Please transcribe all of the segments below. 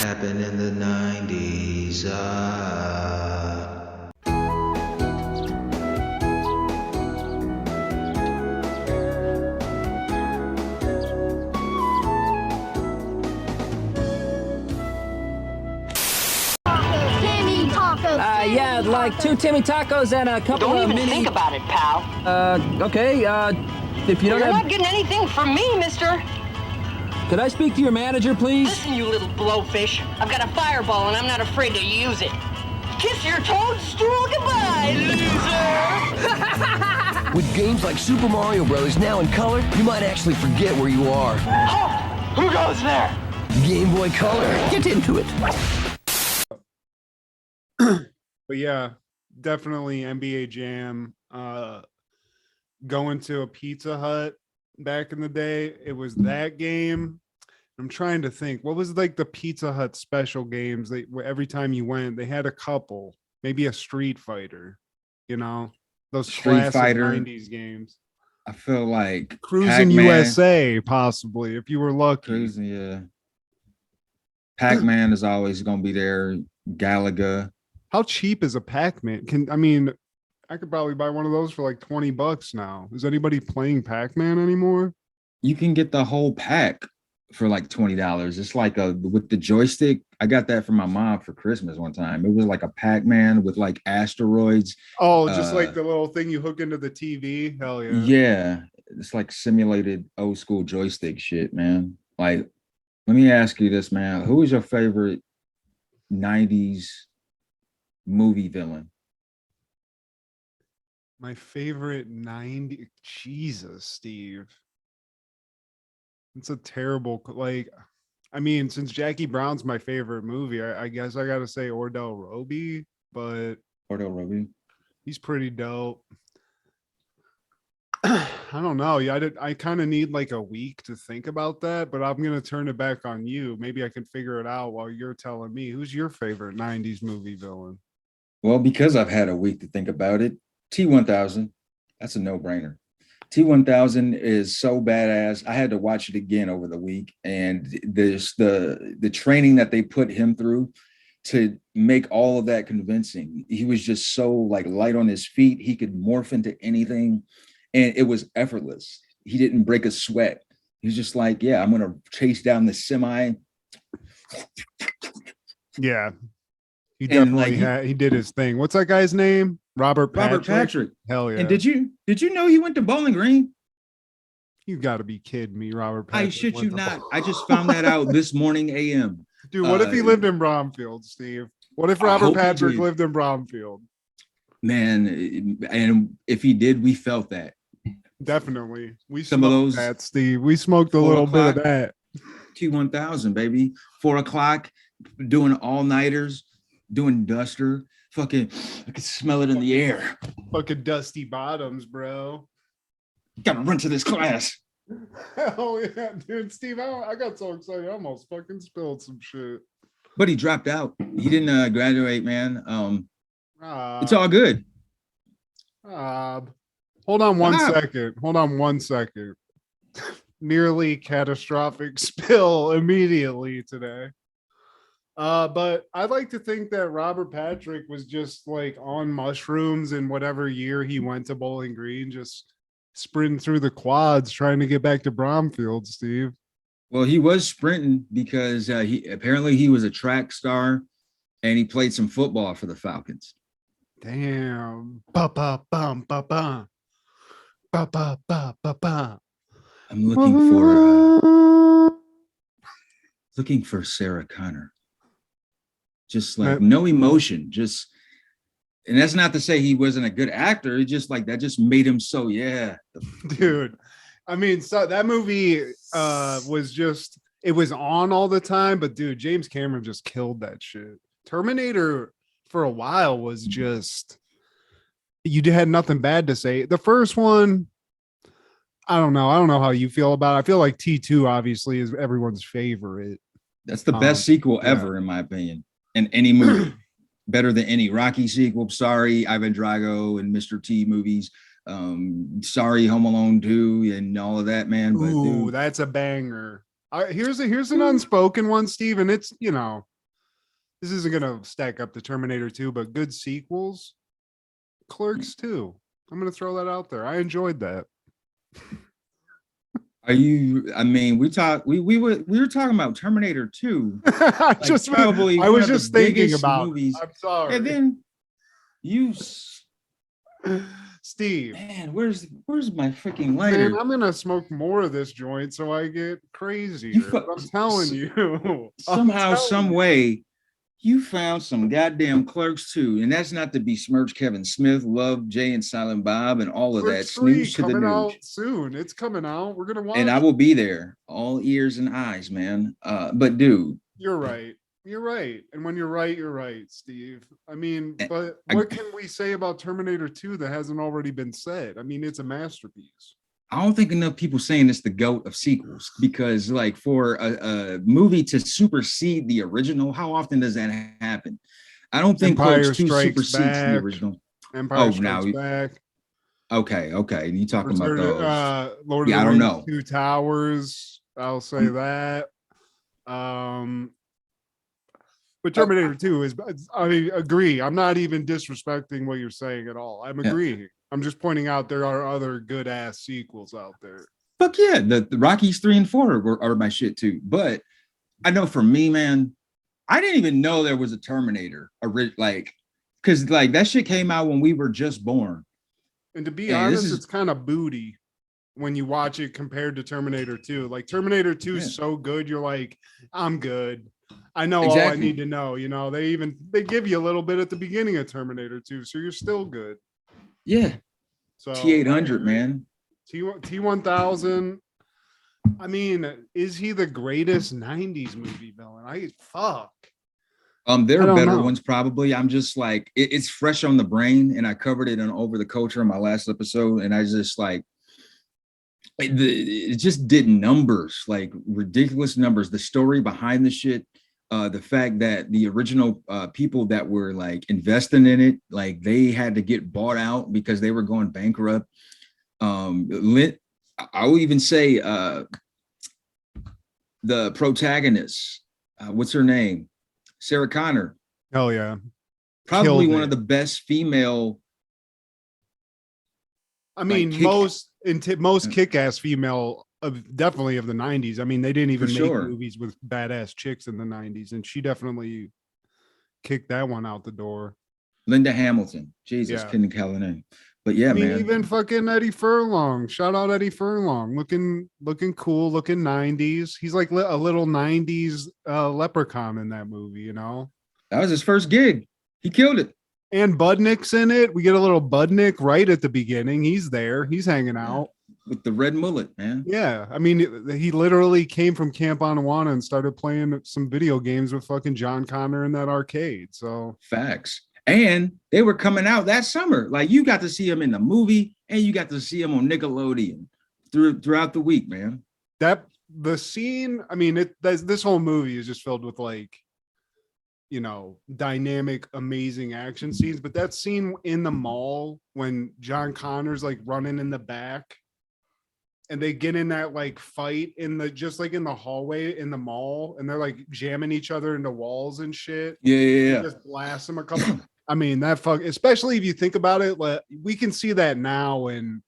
happened in the 90s. Timmy tacos. Yeah, I'd like 2 Timmy tacos and a couple Don't of even mini... think about it, pal. Okay, if you don't You're have... not getting anything from me, mister. Could I speak to your manager, please? Listen, you little blowfish. I've got a fireball, and I'm not afraid to use it. Kiss your toadstool goodbye, loser! With games like Super Mario Bros. Now in color, you might actually forget where you are. Oh, who goes there? Game Boy Color. Get into it. But yeah, definitely NBA Jam. Going to a Pizza Hut back in the day, it was that game. I'm trying to think, what was like the Pizza Hut special games? Every time you went, they had a couple, maybe a Street Fighter, those Street classic Fighter 90s games. I feel like Cruising Pac-Man, USA, possibly, if you were lucky. Cruising, yeah. Pac-Man is always gonna be there. Galaga. How cheap is a Pac-Man? I could probably buy one of those for like $20 now. Is anybody playing Pac-Man anymore? You can get the whole pack for like $20. It's like with the joystick. I got that from my mom for Christmas one time. It was like a Pac-Man with like asteroids. Oh, just like the little thing you hook into the TV. Hell yeah. Yeah, it's like simulated old school joystick shit, man. Like, let me ask you this, man. Who is your favorite 90s movie villain? My favorite 90. Jesus, Steve. It's a terrible, since Jackie Brown's my favorite movie, I guess I gotta say Ordell Roby, but Ordell Roby. He's pretty dope. I don't know. Yeah, I kind of need like a week to think about that, but I'm gonna turn it back on you. Maybe I can figure it out while you're telling me. Who's your favorite 90s movie villain? Well, because I've had a week to think about it, T-1000. That's a no-brainer. T-1000 is so badass. I had to watch it again over the week, and there's the training that they put him through to make all of that convincing. He was just so like light on his feet. He could morph into anything, and it was effortless. He didn't break a sweat. He was just like, yeah, I'm gonna chase down the semi. Yeah, he definitely he did his thing. What's that guy's name? Robert Patrick. Hell yeah. And did you know he went to Bowling Green? You got to be kidding me, Robert Patrick. I shit you not. I just found that out this morning AM. Dude, what if he lived in Bromfield, Steve? What if Robert Patrick lived in Bromfield? Man, and if he did, we felt that. Definitely. We Some of those that, Steve. We smoked a little bit of that. T-1000, baby. 4 o'clock, doing all-nighters, doing duster. Fucking, I could smell it in the air. Fucking dusty bottoms, bro. Gotta run to this class. Hell yeah, dude. Steve, I got so excited. I almost fucking spilled some shit. But he dropped out. He didn't graduate, man. It's all good. Hold on one second. Hold on 1 second. Nearly catastrophic spill immediately today. But I'd like to think that Robert Patrick was just like on mushrooms in whatever year he went to Bowling Green, just sprinting through the quads trying to get back to Bromfield, Steve. Well, he was sprinting because he was a track star and he played some football for the Falcons. Damn. Ba-ba-bum, ba-ba. Ba-ba-ba-ba-ba. I'm looking for Sarah Connor. Just like no emotion, and that's not to say he wasn't a good actor. It just like that just made him so dude. So that movie it was on all the time, but dude, James Cameron just killed that shit. Terminator for a while was just, you had nothing bad to say. The first one, I don't know how you feel about it. I feel like T2 obviously is everyone's favorite. That's the best sequel ever, in my opinion. In any movie, better than any Rocky sequel. Sorry, Ivan Drago and Mr. T movies. Sorry, Home Alone 2 and all of that, man. But ooh, dude, that's a banger. Here's an unspoken one, Steve, and it's this isn't gonna stack up to Terminator 2, but good sequels. Clerks 2. I'm gonna throw that out there. I enjoyed that. Are you? I mean, we were talking about Terminator 2. I was one of the just thinking biggest about movies. I'm sorry. And then you, Steve. man, where's my freaking lighter? Man, I'm gonna smoke more of this joint so I get crazier. I'm telling you. Somehow, some way, you found some goddamn Clerks 2, and that's not to besmirch Kevin Smith, Love, Jay and Silent Bob, and all of Clerks that. 3 Snooze to the coming out news. soon. It's coming out. We're gonna watch. And I will be there, all ears and eyes, man. But dude, You're right. You're right. And when you're right, Steve. I mean, but I- what can we say about Terminator 2 that hasn't already been said? I mean, it's a masterpiece. I don't think enough people saying it's the GOAT of sequels, because like for a movie to supersede the original, how often does that happen? I don't think Empire Clerks 2 Strikes supersedes Back. the original. Empire now Strikes Back. Okay. You talking about Return to, those? Lord of Yeah, the I don't Rings, know. 2 Towers. I'll say that. But Terminator 2 is, I mean, agree. I'm not even disrespecting what you're saying at all. I'm agreeing. I'm just pointing out there are other good ass sequels out there. Fuck yeah, the Rockies 3 and 4 are my shit too. But I know for me, man, I didn't even know there was a Terminator. Like, because like that shit came out when we were just born. And to be Hey, honest, it's kind of booty when you watch it compared to Terminator 2. Like Terminator 2 is so good, you're like, I'm good. I know all I need to know. You know, they give you a little bit at the beginning of Terminator 2, so you're still good. Yeah. So T800, man. T1000. I mean, is he the greatest 90s movie villain? There are better know. ones probably. I'm just like it's fresh on the brain, and I covered it on Over the Culture in my last episode, and I just like it just did numbers, like ridiculous numbers. The story behind the shit, the fact that the original people that were like investing in it, like they had to get bought out because they were going bankrupt. I will even say the protagonist, what's her name? Sarah Connor. Hell yeah. Probably Killed one it. of the best female. I mean, most kick-ass female definitely of the 90s. I mean, they didn't even make movies with badass chicks in the 90s, and she definitely kicked that one out the door. Linda Hamilton. Jesus, couldn't call her name. But yeah, I mean, man. even fucking Eddie Furlong. Shout out Eddie Furlong. Looking cool, looking 90s. He's like a little 90s leprechaun in that movie, you know? That was his first gig. He killed it. And Budnick's in it. We get a little Budnick right at the beginning. He's there. He's hanging out. With the red mullet, man. Yeah. I mean, he literally came from Camp Anawana and started playing some video games with fucking John Connor in that arcade. So facts. And they were coming out that summer. Like you got to see him in the movie and you got to see him on Nickelodeon throughout the week, man. The scene, I mean, this whole movie is just filled with like, you know, dynamic, amazing action scenes. But that scene in the mall when John Connor's like running in the back and they get in that like fight in the hallway in the mall and they're like jamming each other into walls and shit. Yeah. Just blast them a couple. I mean, especially if you think about it, like, we can see that now. And,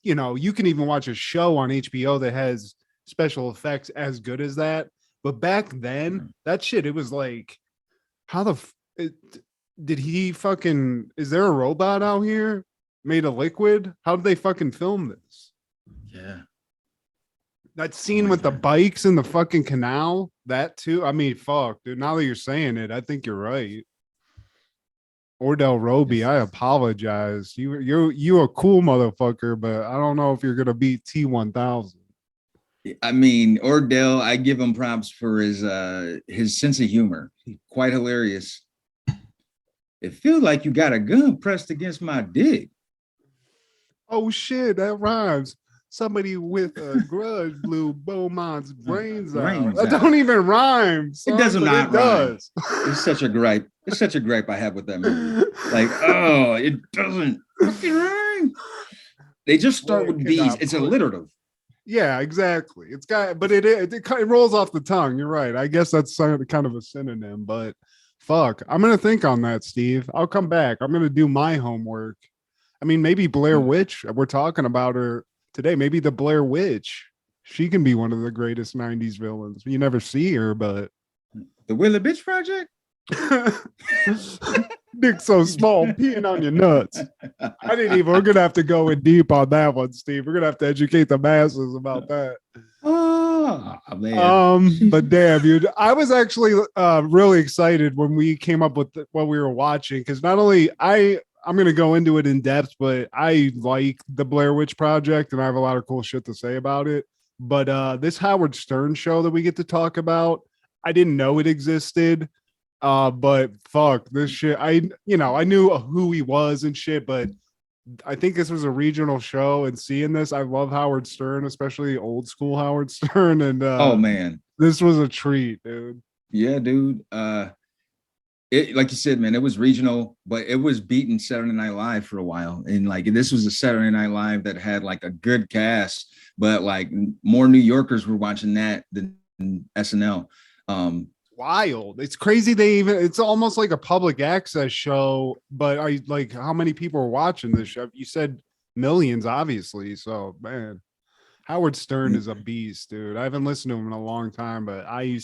you know, you can even watch a show on HBO that has special effects as good as that. But back then, that shit, it was like, did he fucking, is there a robot out here made of liquid? How did they fucking film this? Yeah. That scene with the bikes in the fucking canal, that too. I mean, fuck, dude. Now that you're saying it, I think you're right. Ordell Roby, I apologize. You a cool motherfucker, but I don't know if you're gonna beat T1000. I mean, Ordell, I give him props for his sense of humor. Quite hilarious. It feels like you got a gun pressed against my dick. Oh shit, that rhymes. Somebody with a grudge blew Beaumont's brains out. That don't even rhyme. Son, it doesn't not it does. It's such a gripe. It's such a gripe I have with that movie. Like, oh, it doesn't fucking rhyme. They just start with B's. It's alliterative. Yeah, exactly. It rolls off the tongue. You're right. I guess that's kind of a synonym, but Fuck. I'm gonna think on that, Steve. I'll come back. I'm gonna do my homework. I mean, maybe Blair Witch. We're talking about her today. Maybe the Blair Witch. She can be one of the greatest 90s villains. You never see her, but The Willie Bitch Project? dick so small, peeing on your nuts. I didn't even. We're gonna have to go in deep on that one, Steve. We're gonna have to educate the masses about that. Oh man. But damn, dude, I was actually really excited when we came up with what we were watching, because not only I'm gonna go into it in depth, but I like the Blair Witch Project and I have a lot of cool shit to say about it. But this Howard Stern show that we get to talk about, I didn't know it existed. But fuck this shit. I knew who he was and shit, but I think this was a regional show, and seeing this, I love Howard Stern, especially old school Howard Stern. And oh man, this was a treat, dude. Yeah, dude. It, like you said, man, it was regional, but it was beating Saturday Night Live for a while. And like this was a Saturday Night Live that had like a good cast, but like more New Yorkers were watching that than SNL. Wild. It's crazy. It's almost like a public access show, but I like how many people are watching this show. You said millions, obviously. So man, Howard Stern is a beast, dude. I haven't listened to him in a long time, but I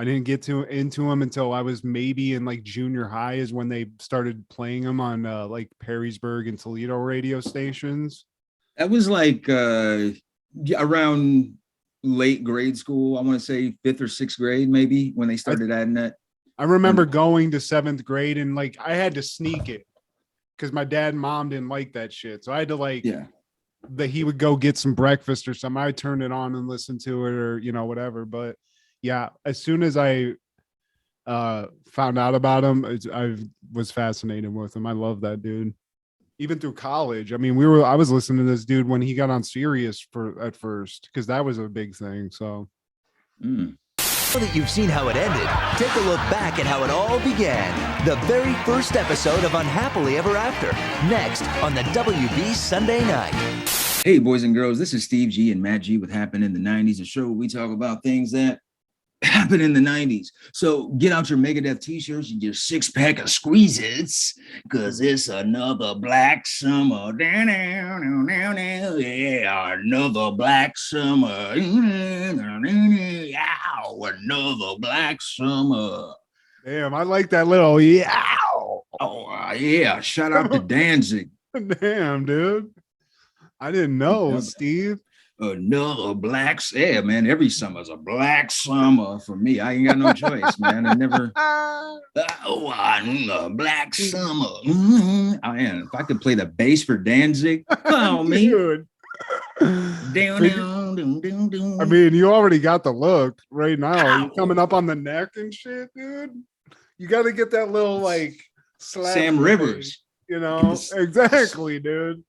didn't get into him until I was maybe in like junior high is when they started playing him on like Perrysburg and Toledo radio stations. That was like around late grade school. I want to say 5th or 6th grade, maybe, when they started adding that. I remember going to 7th grade and like I had to sneak it because my dad and mom didn't like that shit. So I had to like, that he would go get some breakfast or something. I'd turn it on and listen to it or, whatever. But yeah, as soon as I found out about him, I was fascinated with him. I love that dude. Even through college. I mean, I was listening to this dude when he got on Sirius at first, because that was a big thing. So now that you've seen how it ended, take a look back at how it all began. The very first episode of Unhappily Ever After. Next on the WB Sunday Night. Hey, boys and girls, this is Steve G and Matt G with Happen in the 90s, a show where we talk about things that happen in the 90s. So get out your Megadeth t-shirts and your 6-pack of squeezes, because it's another black summer. Yeah, another black summer. Another black summer. Damn, I like that little yeah. Oh, yeah. Shout out to Danzig. Damn, dude. I didn't know, Steve. Another black, yeah, man. Every summer's a black summer for me. I ain't got no choice, man. I never. Black summer. Oh, man, if I could play the bass for Danzig, oh man. I mean, you already got the look right now. You're coming up on the neck and shit, dude. You got to get that little like slap. Sam Rivers. Exactly, dude.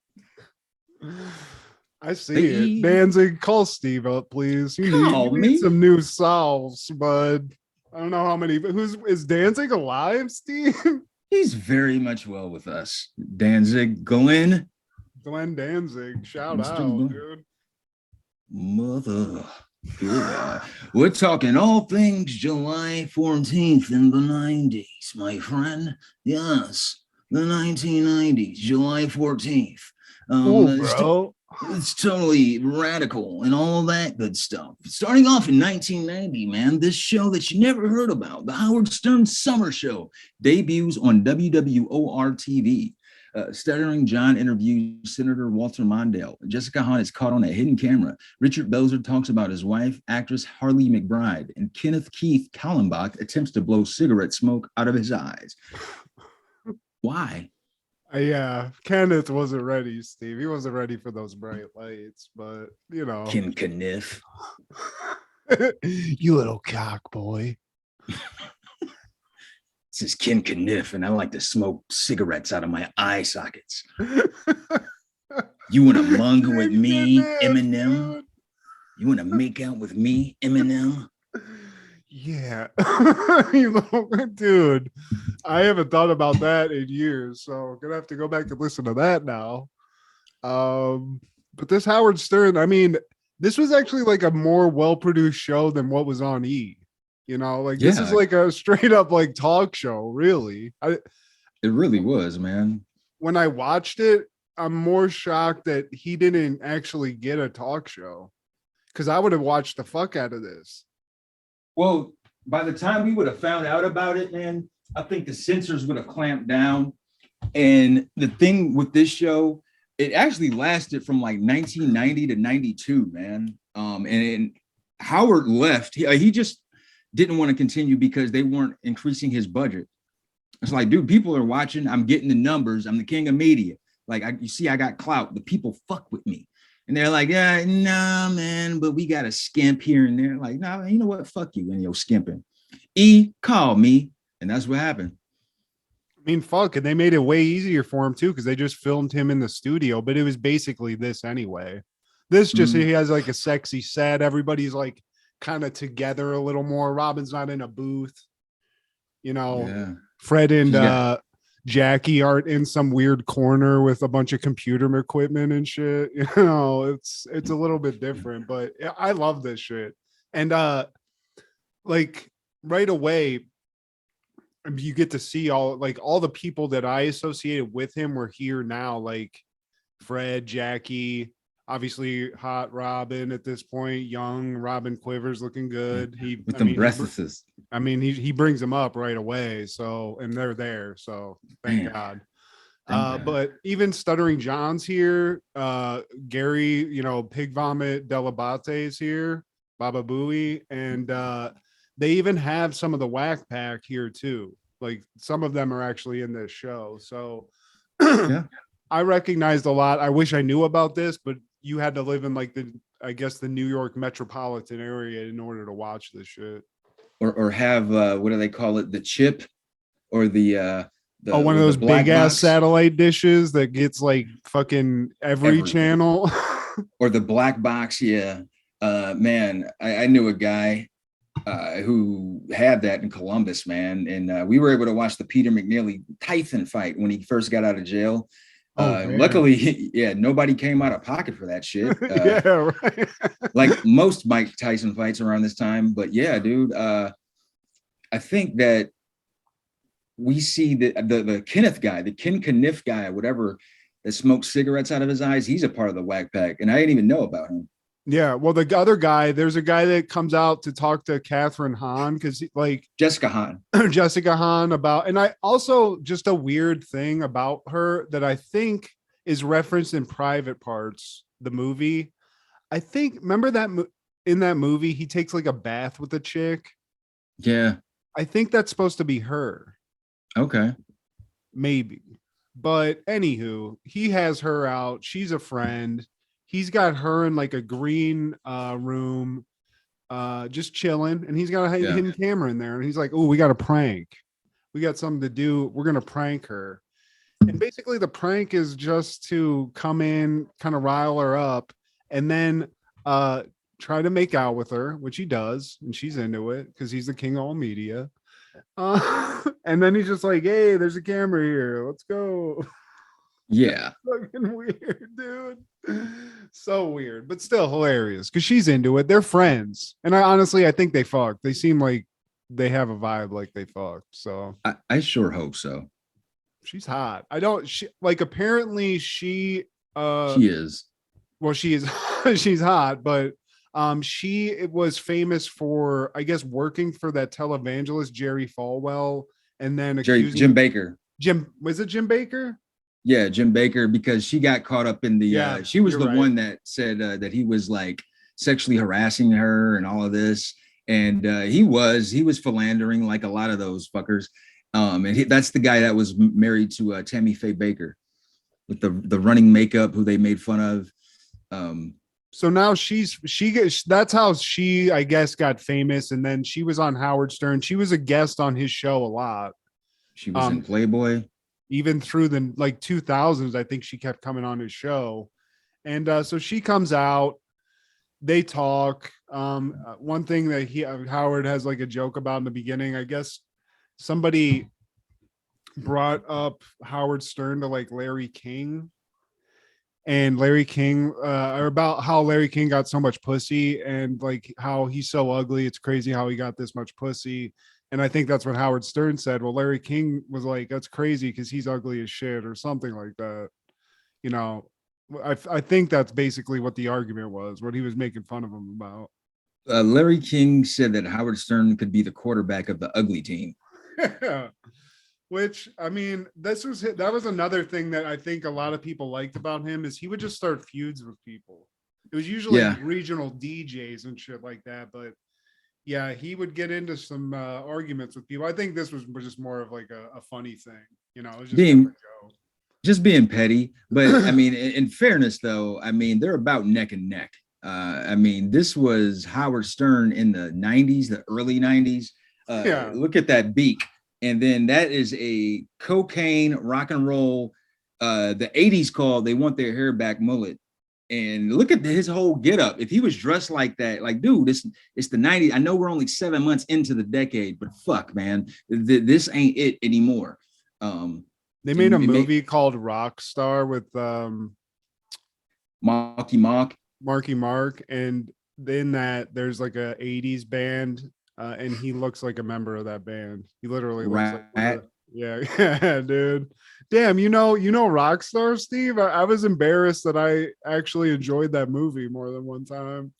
I see it. Danzig, call Steve up, please. You need some new solves, bud. I don't know how many. Is Danzig alive, Steve? He's very much well with us. Danzig, Glenn Danzig, shout Mr. out, dude. Mother. We're talking all things July 14th in the 90s, my friend. Yes, the 1990s, July 14th. Bro. It's totally radical and all that good stuff. Starting off in 1990, man, this show that you never heard about, the Howard Stern Summer Show, debuts on WWOR-TV. Stuttering John interviews Senator Walter Mondale. Jessica Hahn is caught on a hidden camera. Richard Belzer talks about his wife, actress Harley McBride, and Kenneth Keith Kallenbach attempts to blow cigarette smoke out of his eyes. Why? Yeah, Kenneth wasn't ready, Steve. He wasn't ready for those bright lights, but Ken Kniff. You little cock boy. This is Ken Kniff, and I like to smoke cigarettes out of my eye sockets. You want to mung with me, Eminem? You want to make out with me, Eminem? Yeah. Dude, I haven't thought about that in years, so I'm gonna have to go back and listen to that now. But this Howard Stern, I mean, this was actually like a more well-produced show than what was on E. You know, like this is Yeah. like a straight up like talk show, really. It really was, man. When I watched it, I'm more shocked that he didn't actually get a talk show, because I would have watched the fuck out of this. Well, by the time we would have found out about it, man, I think the censors would have clamped down. And the thing with this show, it actually lasted from like 1990 to 92, man. And Howard left. He just didn't want to continue because they weren't increasing his budget. It's like, dude, people are watching. I'm getting the numbers. I'm the king of media. Like, you see, I got clout. The people fuck with me. And they're like, yeah, nah, man, but we got a skimp here and there. Like, nah, you know what? Fuck you and your skimping. Call me. And that's what happened. I mean, fuck, and they made it way easier for him too, because they just filmed him in the studio, but it was basically this anyway. This just, he has like a sexy set. Everybody's like kind of together a little more. Robin's not in a booth. You know, Yeah. Fred and Jackie aren't in some weird corner with a bunch of computer equipment and shit. You know, it's a little bit different, but I love this shit. And like right away, you get to see all the people that I associated with him were here now, like Fred, Jackie, obviously hot Robin at this point, young Robin Quivers looking good. He breasts. He brings them up right away. So, and they're there. So thank God. But even Stuttering John's here, Gary, Pig Vomit dell'abate is here, Baba Booey, and they even have some of the Whack Pack here too. Like some of them are actually in this show. So Yeah. I recognized a lot. I wish I knew about this, but you had to live in like the New York metropolitan area in order to watch this shit. Or have what do they call it? The chip or the one of those big ass satellite dishes that gets like fucking every channel. Or the black box. Yeah. Man, I knew a guy who had that in Columbus, man. And we were able to watch the Peter McNeely Tyson fight when he first got out of jail. Luckily, nobody came out of pocket for that shit. Yeah, right. Like most Mike Tyson fights around this time. But yeah, dude, I think that we see the Kenneth guy, the Ken Kniff guy, whatever, that smokes cigarettes out of his eyes. He's a part of the Whack Pack, and I didn't even know about him. Yeah, well, the other guy, there's a guy that comes out to talk to Catherine Hahn because like Jessica Hahn about, and I also just a weird thing about her that I think is referenced in Private Parts, the movie. I think, remember that in that movie, he takes like a bath with a chick. Yeah. I think that's supposed to be her. Okay. Maybe. But anywho, he has her out. She's a friend. He's got her in like a green room, just chilling. And he's got a hidden camera in there. And he's like, oh, we got a prank. We got something to do. We're going to prank her. And basically the prank is just to come in, kind of rile her up, and then try to make out with her, which he does. And she's into it because he's the king of all media. And then he's just like, hey, there's a camera here. Let's go. Yeah. Fucking weird, dude. So weird, but still hilarious because she's into it. They're friends. And I think they fucked. They seem like they have a vibe like they fucked. So I sure hope so. She's hot. Apparently she is. Well, she is she's hot, but she was famous for, I guess, working for that televangelist Jerry Falwell, and then Jim Baker. Was it Jim Baker? Yeah, Jim Baker, because she got caught up in the she was the one that said that he was like sexually harassing her and all of this, and he was philandering like a lot of those fuckers, and that's the guy that was married to Tammy Faye Baker with the running makeup who they made fun of. So now that's how she, I guess, got famous. And then she was on Howard Stern. She was a guest on his show a lot. She was in Playboy. Even through the 2000s, I think she kept coming on his show. And so she comes out, they talk. One thing that Howard has like a joke about in the beginning, I guess somebody brought up Howard Stern to like Larry King. and Larry King, or about how Larry King got so much pussy and like how he's so ugly. It's crazy how he got this much pussy. And I think that's what Howard Stern said. Well, Larry King was like, that's crazy because he's ugly as shit or something like that. You know, I think that's basically what the argument was, what he was making fun of him about. Larry King said that Howard Stern could be the quarterback of the ugly team. Which, I mean, that was another thing that I think a lot of people liked about him is he would just start feuds with people. It was usually regional DJs and shit like that, but yeah, he would get into some arguments with people. I think this was just more of like a funny thing, you know. It was just being petty. But I mean, in fairness, though, I mean, they're about neck and neck. I mean, this was Howard Stern in the 90s, the early 90s. Look at that beak. And then that is a cocaine, rock and roll, the 80s called They Want Their Hair Back mullet. And look at his whole get up. If he was dressed like that, like, dude, it's the 90s. I know we're only 7 months into the decade, but fuck, man, this ain't it anymore. They made a movie called Rockstar with Marky Mark. And in that, there's like a 80s band. And he looks like a member of that band. He literally looks like yeah, dude. Damn, you know Rockstar, Steve. I was embarrassed that I actually enjoyed that movie more than one time.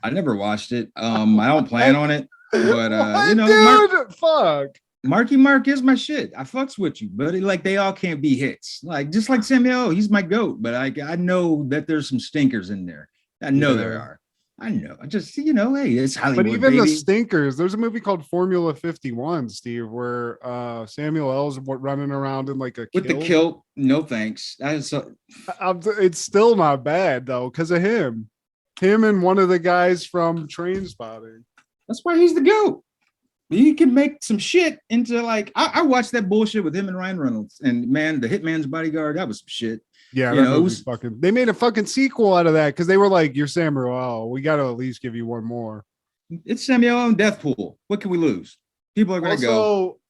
I never watched it. I don't plan on it, but you know, dude, fuck. Marky Mark is my shit. I fucks with you, but like they all can't be hits. Like just like Samuel, he's my goat, but I know that there's some stinkers in there. I know there are. I know. I just, you know, hey, it's Hollywood. But even the stinkers, there's a movie called Formula 51, Steve, where Samuel L's running around in like a with kilt. The kilt. No thanks. It's still not bad though, because of him and one of the guys from Trainspotting. That's why he's the GOAT. He can make some shit into like I watched that bullshit with him and Ryan Reynolds, and man, the Hitman's Bodyguard, that was some shit. Yeah, you know, it was fucking. They made a fucking sequel out of that because they were like, "You're Samuel L. We got to at least give you one more." It's Samuel L. and Deathpool. What can we lose? People are gonna go.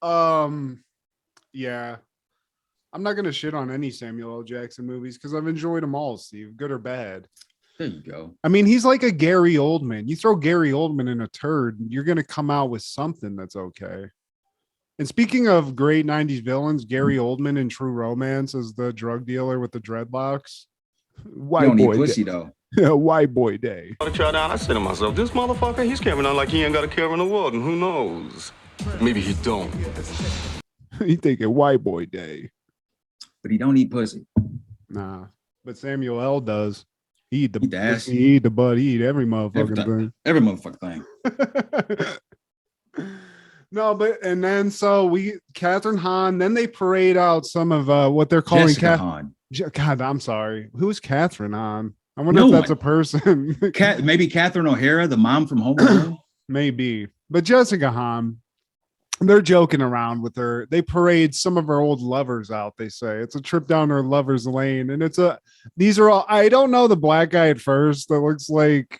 Yeah, I'm not gonna shit on any Samuel L. Jackson movies because I've enjoyed them all, Steve, good or bad. There you go. I mean, he's like a Gary Oldman. You throw Gary Oldman in a turd, you're gonna come out with something that's okay. And speaking of great 90s villains, Gary Oldman in True Romance as the drug dealer with the dreadlocks. White boy pussy though. Yeah, white boy day. I said to myself, this motherfucker, he's carrying on like he ain't got a care in the world, and who knows? Maybe he don't. He thinking white boy day. But he don't eat pussy. Nah. But Samuel L. does. He eat the ass. He eat the butt. He eat every motherfucking thing. Every motherfucking thing. No, but and then so Catherine Hahn. Then they parade out some of what they're calling Hahn. God, I'm sorry. Who's Catherine Hahn? I wonder if that's a person. Maybe Catherine O'Hara, the mom from Home Alone. Maybe, but Jessica Hahn. They're joking around with her. They parade some of her old lovers out. They say it's a trip down her lover's lane, and these are all. I don't know the black guy at first. That looks like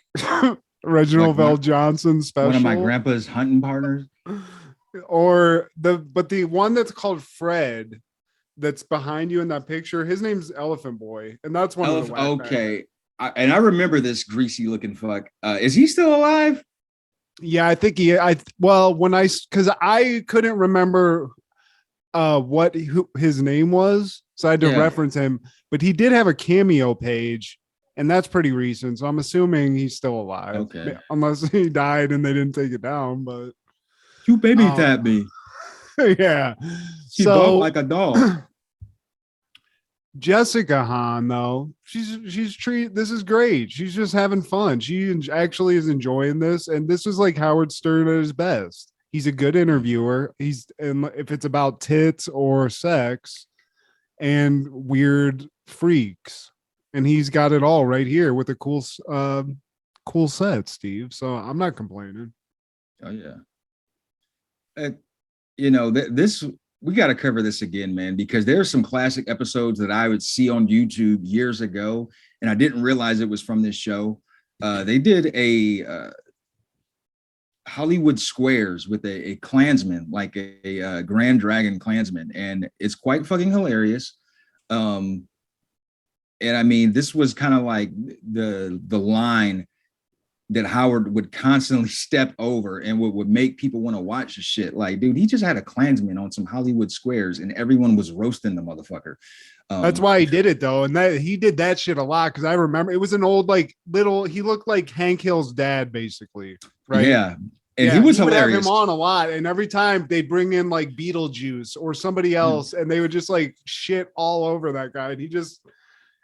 Reginald Vell Johnson special. One of my grandpa's hunting partners. Or the one that's called Fred that's behind you in that picture, his name's Elephant Boy, and that's one of the okay. I remember this greasy looking fuck. Is he still alive? Yeah, I think because I couldn't remember what his name was, so I had to reference him, but he did have a cameo page, and that's pretty recent, so I'm assuming he's still alive. Okay, unless he died and they didn't take it down, but you baby tap me. Yeah. She so like a dog. Jessica Hahn, though, this is great. She's just having fun. She actually is enjoying this. And this is like Howard Stern at his best. He's a good interviewer. If it's about tits or sex and weird freaks, and he's got it all right here with a cool set, Steve. So I'm not complaining. Oh yeah. You know, this we got to cover this again, man, because there's some classic episodes that I would see on YouTube years ago, and I didn't realize it was from this show. They did a Hollywood Squares with a Klansman, like a Grand Dragon Klansman, and it's quite fucking hilarious. And And I mean, this was kind of like the line that Howard would constantly step over and would make people want to watch the shit. Like, dude, he just had a Klansman on some Hollywood squares and everyone was roasting the motherfucker. That's why he did it though. And that he did that shit a lot. Cause I remember it was an old, like he looked like Hank Hill's dad basically. Right. Yeah. And he was hilarious. Have him on a lot. And every time they bring in like Beetlejuice or somebody else and they would just like shit all over that guy. And he just,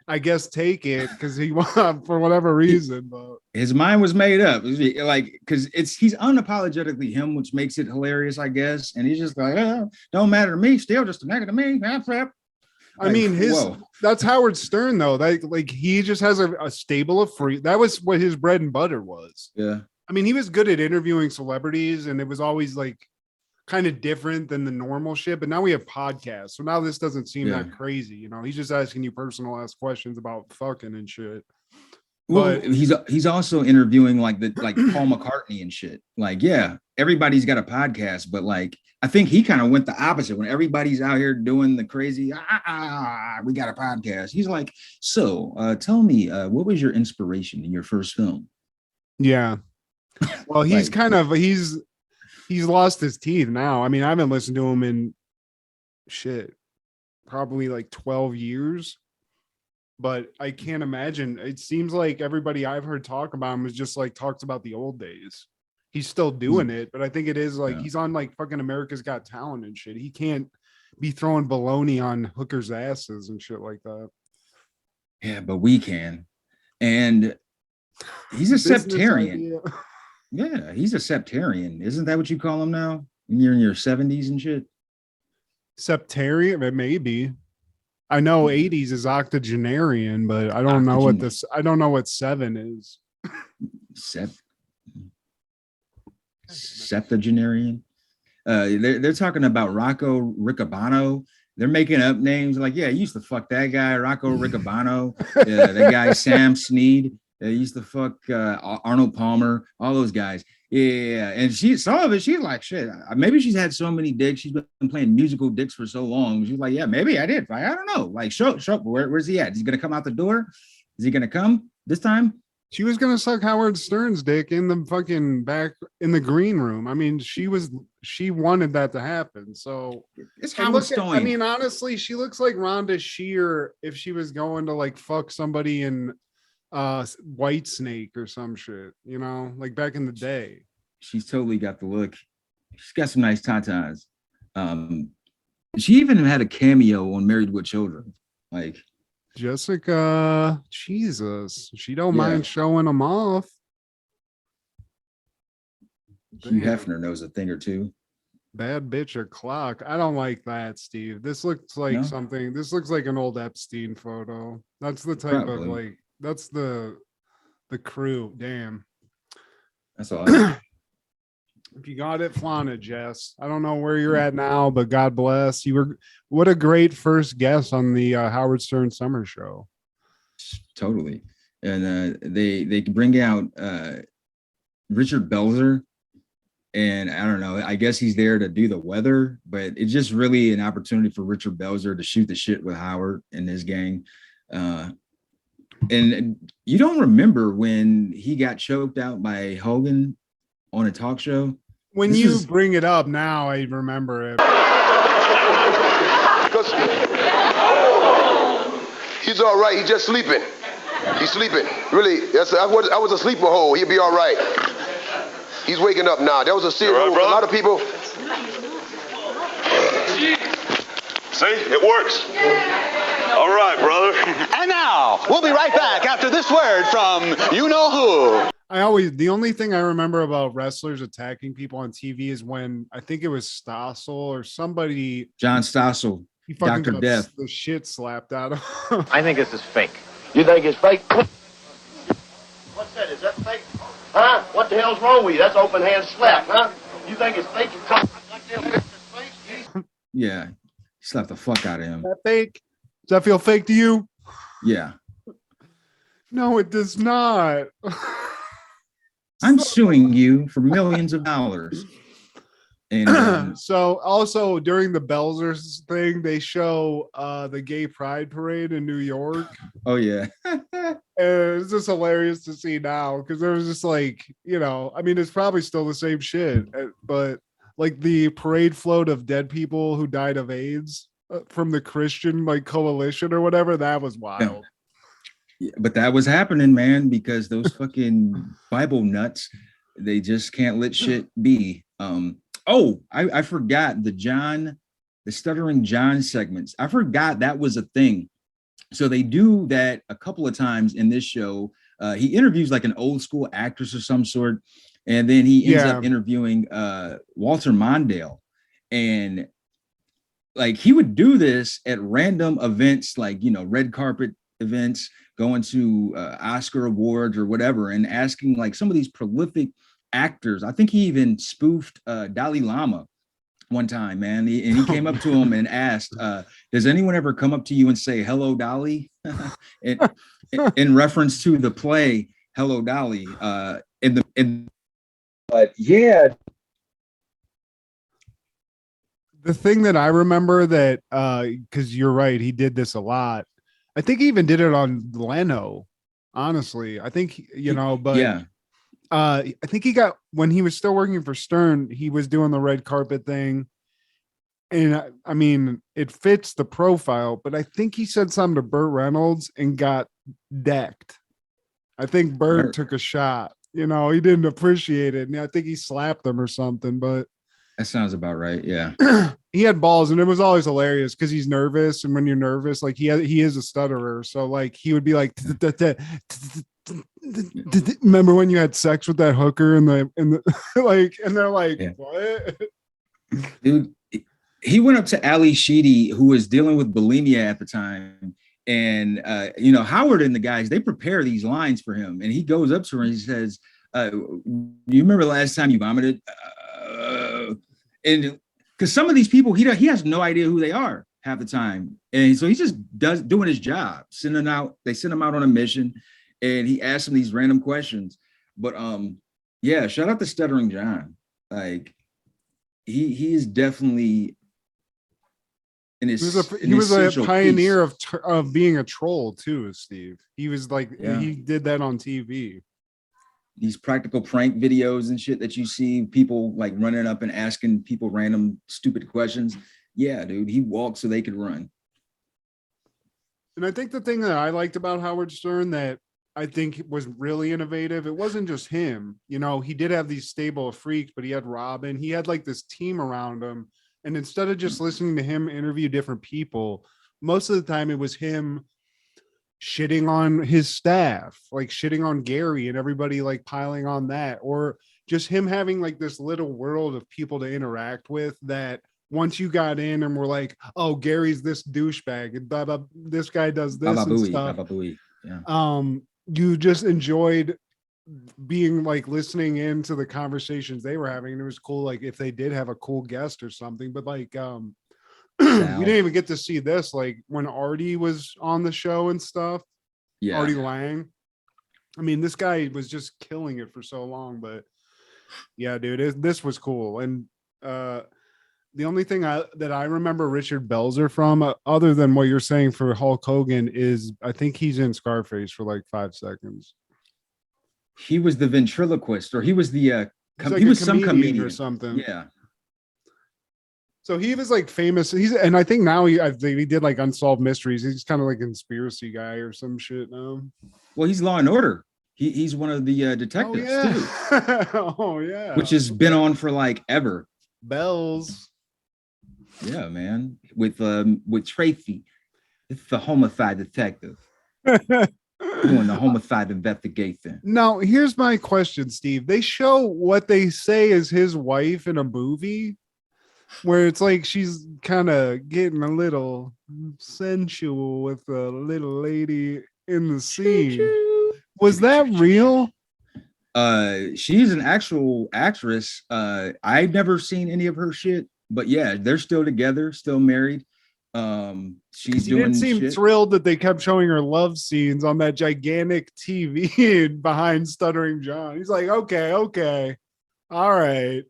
I guess, take it because he for whatever reason. But his mind was made up, like because he's unapologetically him, which makes it hilarious, I guess. And he's just like, oh, don't matter to me, still just a negative to me. I mean, that's Howard Stern though. Like he just has a stable of free. That was what his bread and butter was. Yeah. I mean, he was good at interviewing celebrities, and it was always like kind of different than the normal shit. But now we have podcasts, so now this doesn't seem that crazy. You know, he's just asking you personalized questions about fucking and shit. Well, but he's also interviewing like Paul McCartney and shit. Like, yeah, everybody's got a podcast, but like I think he kind of went the opposite. When everybody's out here doing the crazy, we got a podcast. He's like, so tell me, what was your inspiration in your first film? Yeah. Well, he's he's lost his teeth now. I mean, I haven't listened to him in probably like 12 years, but I can't imagine. It seems like everybody I've heard talk about him is just like talks about the old days. He's still doing it, but I think it is like he's on like fucking America's Got Talent and shit. He can't be throwing baloney on hookers' asses and shit like that. Yeah, but we can. And he's a septarian. Yeah, he's a septarian. Isn't that what you call him now? When you're in your 70s and shit? Septarian? It may be. I know 80s is octogenarian, but I don't know what I don't know what 7 is. Septuagenarian. They're talking about Rocco Riccabano. They're making up names like, yeah, he used to fuck that guy, Rocco Riccabano. That guy, Sam Snead. They used to fuck Arnold Palmer, all those guys. Yeah, and some of it, she's like, shit. Maybe she's had so many dicks. She's been playing musical dicks for so long. She's like, yeah, maybe I did. I don't know. Like, show up. Where's he at? Is he gonna come out the door? Is he gonna come this time? She was gonna suck Howard Stern's dick in the fucking back in the green room. I mean, she wanted that to happen. So it's Howard Stern. I mean, honestly, she looks like Rhonda Shear if she was going to like fuck somebody in White Snake or some shit, you know, like back in the day. She's totally got the look. She's got some nice tatas. She even had a cameo on Married with Children. Like Jessica, Jesus, she don't mind showing them off. Hugh Hefner knows a thing or two. Bad bitch o'clock. I don't like that, Steve. This looks like something. This looks like an old Epstein photo. That's the type of like. That's the crew. Damn. That's all. If you got it, flaunt it, Jess. I don't know where you're at now, but God bless. What a great first guest on the Howard Stern Summer Show. Totally. And they bring out Richard Belzer. And I don't know, I guess he's there to do the weather, but it's just really an opportunity for Richard Belzer to shoot the shit with Howard and his gang. And you don't remember when he got choked out by Hogan on a talk show? When you bring it up now, I remember it. He's all right. He's just sleeping. He's sleeping. Really, I was a sleeper hole. He'll be all right. He's waking up now. That was a serious move. A lot of people. See, it works. All right, brother. And now, we'll be right back after this word from you-know-who. The only thing I remember about wrestlers attacking people on TV is when, I think it was Stossel or somebody. John Stossel, Dr. Death. The shit slapped out of him. I think this is fake. You think it's fake? What's that? Is that fake? Huh? What the hell's wrong with you? That's open hand slap, huh? You think it's fake? You talk like that? Yeah, he slapped the fuck out of him. Is that fake? Does that feel fake to you? Yeah. No, it does not. I'm suing you for millions of dollars. And so also during the Belzers thing, they show the gay pride parade in New York. Oh yeah. And it's just hilarious to see now because there was just like, I mean, it's probably still the same shit, but like the parade float of dead people who died of AIDS from the Christian like coalition or whatever, that was wild. Yeah, but that was happening, man, because those fucking Bible nuts, they just can't let shit be. I forgot the Stuttering John segments. I forgot that was a thing. So they do that a couple of times in this show. He interviews like an old school actress of some sort, and then he ends up interviewing Walter Mondale. And like he would do this at random events, like, red carpet events, going to Oscar awards or whatever, and asking like some of these prolific actors. I think he even spoofed Dalai Lama one time, man. He came up to him and asked, does anyone ever come up to you and say, hello, Dolly? in reference to the play, Hello, Dolly. But yeah. The thing that I remember that, because you're right, he did this a lot. I think he even did it on Leno, honestly. I think, but yeah. I think he got, when he was still working for Stern, he was doing the red carpet thing. And I mean, it fits the profile, but I think he said something to Burt Reynolds and got decked. I think Burt took a shot, he didn't appreciate it. And I think he slapped him or something, but that sounds about right. Yeah. He had balls, and it was always hilarious because he's nervous. And when you're nervous, like he is a stutterer. So like he would be like, remember when you had sex with that hooker in the like, and they're like, what? Dude, he went up to Ali Sheedy, who was dealing with bulimia at the time. And, Howard and the guys, they prepare these lines for him. And he goes up to her and he says, you remember the last time you vomited? And because some of these people, he has no idea who they are half the time. And so he's just doing his job, they send him out on a mission, and he asks them these random questions. But shout out to Stuttering John. Like he is definitely he was a pioneer of being a troll too, Steve. He was like, he did that on TV. These practical prank videos and shit that you see people like running up and asking people random stupid questions. Yeah, dude, he walked so they could run. And I think the thing that I liked about Howard Stern that I think was really innovative, it wasn't just him. He did have these stable of freaks, but he had Robin. He had like this team around him. And instead of just listening to him interview different people, most of the time it was him shitting on his staff, like shitting on Gary and everybody, like piling on that, or just him having like this little world of people to interact with that once you got in and were like, oh, Gary's this douchebag and blah, blah, this guy does this and stuff. Yeah. You just enjoyed being like listening into the conversations they were having. And it was cool. Like if they did have a cool guest or something, but like, we didn't even get to see this, like when Artie was on the show and stuff. Yeah, Artie Lang. I mean, this guy was just killing it for so long, but yeah, dude, this was cool. And the only thing that I remember Richard Belzer from, other than what you're saying for Hulk Hogan, is I think he's in Scarface for like 5 seconds. He was the ventriloquist, or he was the he was some comedian or something. Yeah. So he was like famous. And I think now he did like Unsolved Mysteries. He's kind of like a conspiracy guy or some shit now. Well, he's Law and Order. He's one of the detectives too. Oh yeah. Which has been on for like ever. Bells. Yeah, man. With Tracy, it's the homicide detective. Doing the homicide investigation. Now, here's my question, Steve. They show what they say is his wife in a movie, where it's like she's kind of getting a little sensual with a little lady in the scene. Was that real? She's an actual actress. I've never seen any of her shit, but yeah, they're still together, still married. She's doing didn't seem shit. Thrilled that they kept showing her love scenes on that gigantic TV behind Stuttering John. He's like, okay, all right.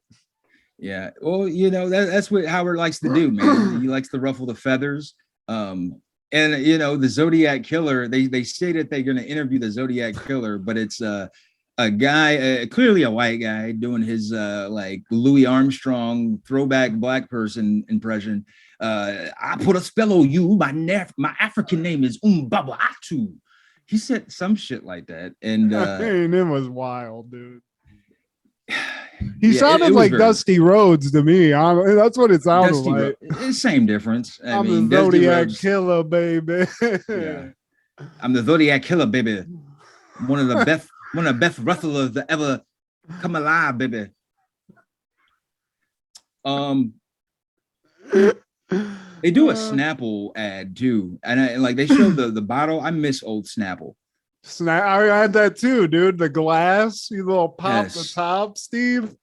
Yeah. Well, you know, that's what Howard likes to do, man. He likes to ruffle the feathers. And you know, the Zodiac Killer, they say that they're gonna interview the Zodiac Killer, but it's a guy, clearly a white guy, doing his like Louis Armstrong throwback black person impression. I put a spell on you. My African name is Umbaba Atu. He said some shit like that, and it was wild, dude. He sounded like Dusty Rhodes to me. That's what it sounded like. Same difference. I mean, the Zodiac Killer, baby. Yeah. I'm the Zodiac Killer, baby. One of the best wrestlers that ever come alive, baby. They do a Snapple ad too, and like they show the bottle. I miss old Snapple. I had that too, dude. The glass, you little pop the top, Steve.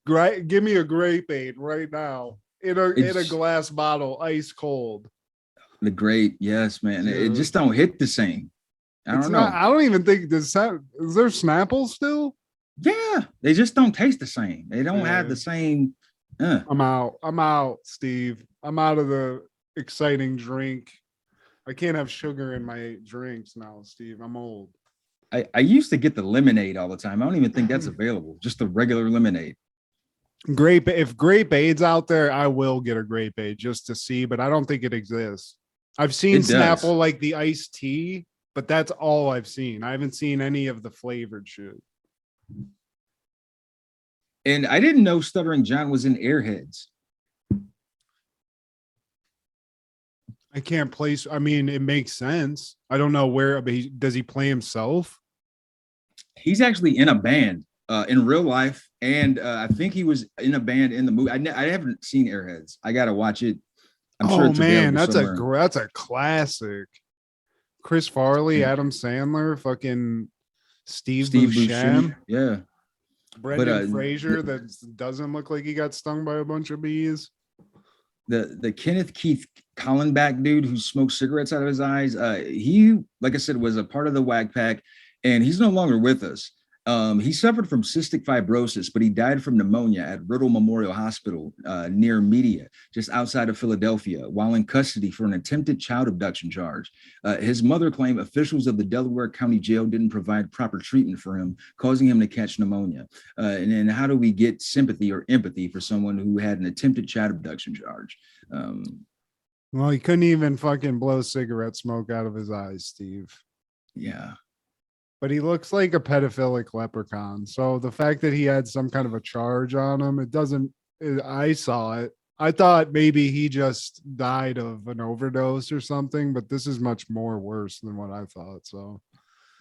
Great, give me a grape aid right now in a glass bottle, ice cold. The grape, yes, man. Dude. It just don't hit the same. I don't know. I don't even think is there Snapple still? Yeah, they just don't taste the same. They don't have the same. I'm out, Steve. I'm out of the exciting drink. I can't have sugar in my drinks now, Steve. I'm old. I used to get the lemonade all the time. I don't even think that's available. Just the regular lemonade. If grape aid's out there, I will get a grape aid just to see, but I don't think it exists. I've seen Snapple like the iced tea, but that's all I've seen. I haven't seen any of the flavored shit. And I didn't know Stuttering John was in Airheads. I can't place. I mean, it makes sense. I don't know where, but does he play himself? He's actually in a band in real life, and I think he was in a band in the movie. I haven't seen Airheads. I gotta watch it. I'm sure it's man, that's a classic. Chris Farley, Adam Sandler, fucking Steve Buscemi. Yeah. Brendan Fraser that doesn't look like he got stung by a bunch of bees. The Kenneth Keith Collenbach dude who smoked cigarettes out of his eyes. He, like I said, was a part of the Whack Pack, and he's no longer with us. He suffered from cystic fibrosis, but he died from pneumonia at Riddle Memorial Hospital near Media, just outside of Philadelphia, while in custody for an attempted child abduction charge. His mother claimed officials of the Delaware County Jail didn't provide proper treatment for him, causing him to catch pneumonia. And then how do we get sympathy or empathy for someone who had an attempted child abduction charge? Well, he couldn't even fucking blow cigarette smoke out of his eyes, Steve. Yeah. But he looks like a pedophilic leprechaun. So the fact that he had some kind of a charge on him, I saw it. I thought maybe he just died of an overdose or something, but this is much more worse than what I thought. So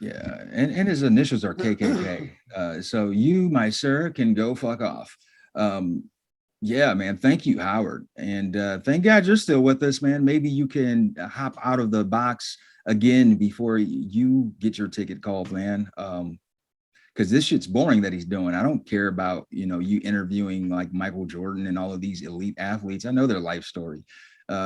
yeah, and his initials are KKK. So you, my sir, can go fuck off. Yeah, man. Thank you, Howard. And thank God you're still with us, man. Maybe you can hop out of the box again before you get your ticket called, man. Because this shit's boring that he's doing. I don't care about, you interviewing like Michael Jordan and all of these elite athletes. I know their life story.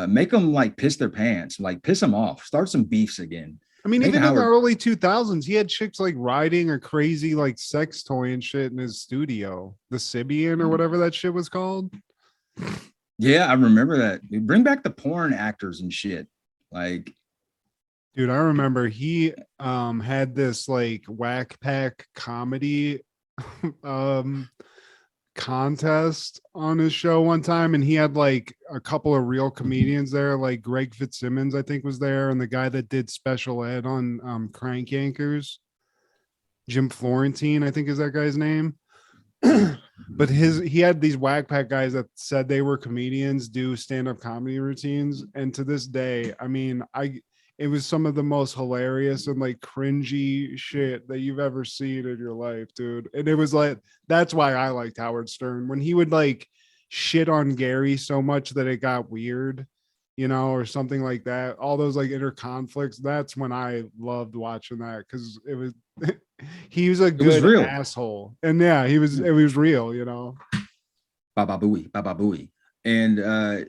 Make them like piss their pants, like piss them off. Start some beefs again. I mean, even in the early 2000s, he had chicks like riding a crazy like sex toy and shit in his studio, the Sibian or whatever that shit was called. Yeah, I remember that. Bring back the porn actors and shit. Like, dude, I remember he had this like Whack Pack comedy contest on his show one time, and he had like a couple of real comedians there, like Greg Fitzsimmons I think was there, and the guy that did special ed on Crank Yankers, Jim Florentine I think is that guy's name. But he had these Whack Pack guys that said they were comedians do stand-up comedy routines, and to this day, I mean, it was some of the most hilarious and like cringy shit that you've ever seen in your life, dude. And it was like, that's why I liked Howard Stern, when he would like shit on Gary so much that it got weird, or something like that. All those like inner conflicts. That's when I loved watching that, because it was, he was a good asshole. And yeah, it was real, Baba Booey. And,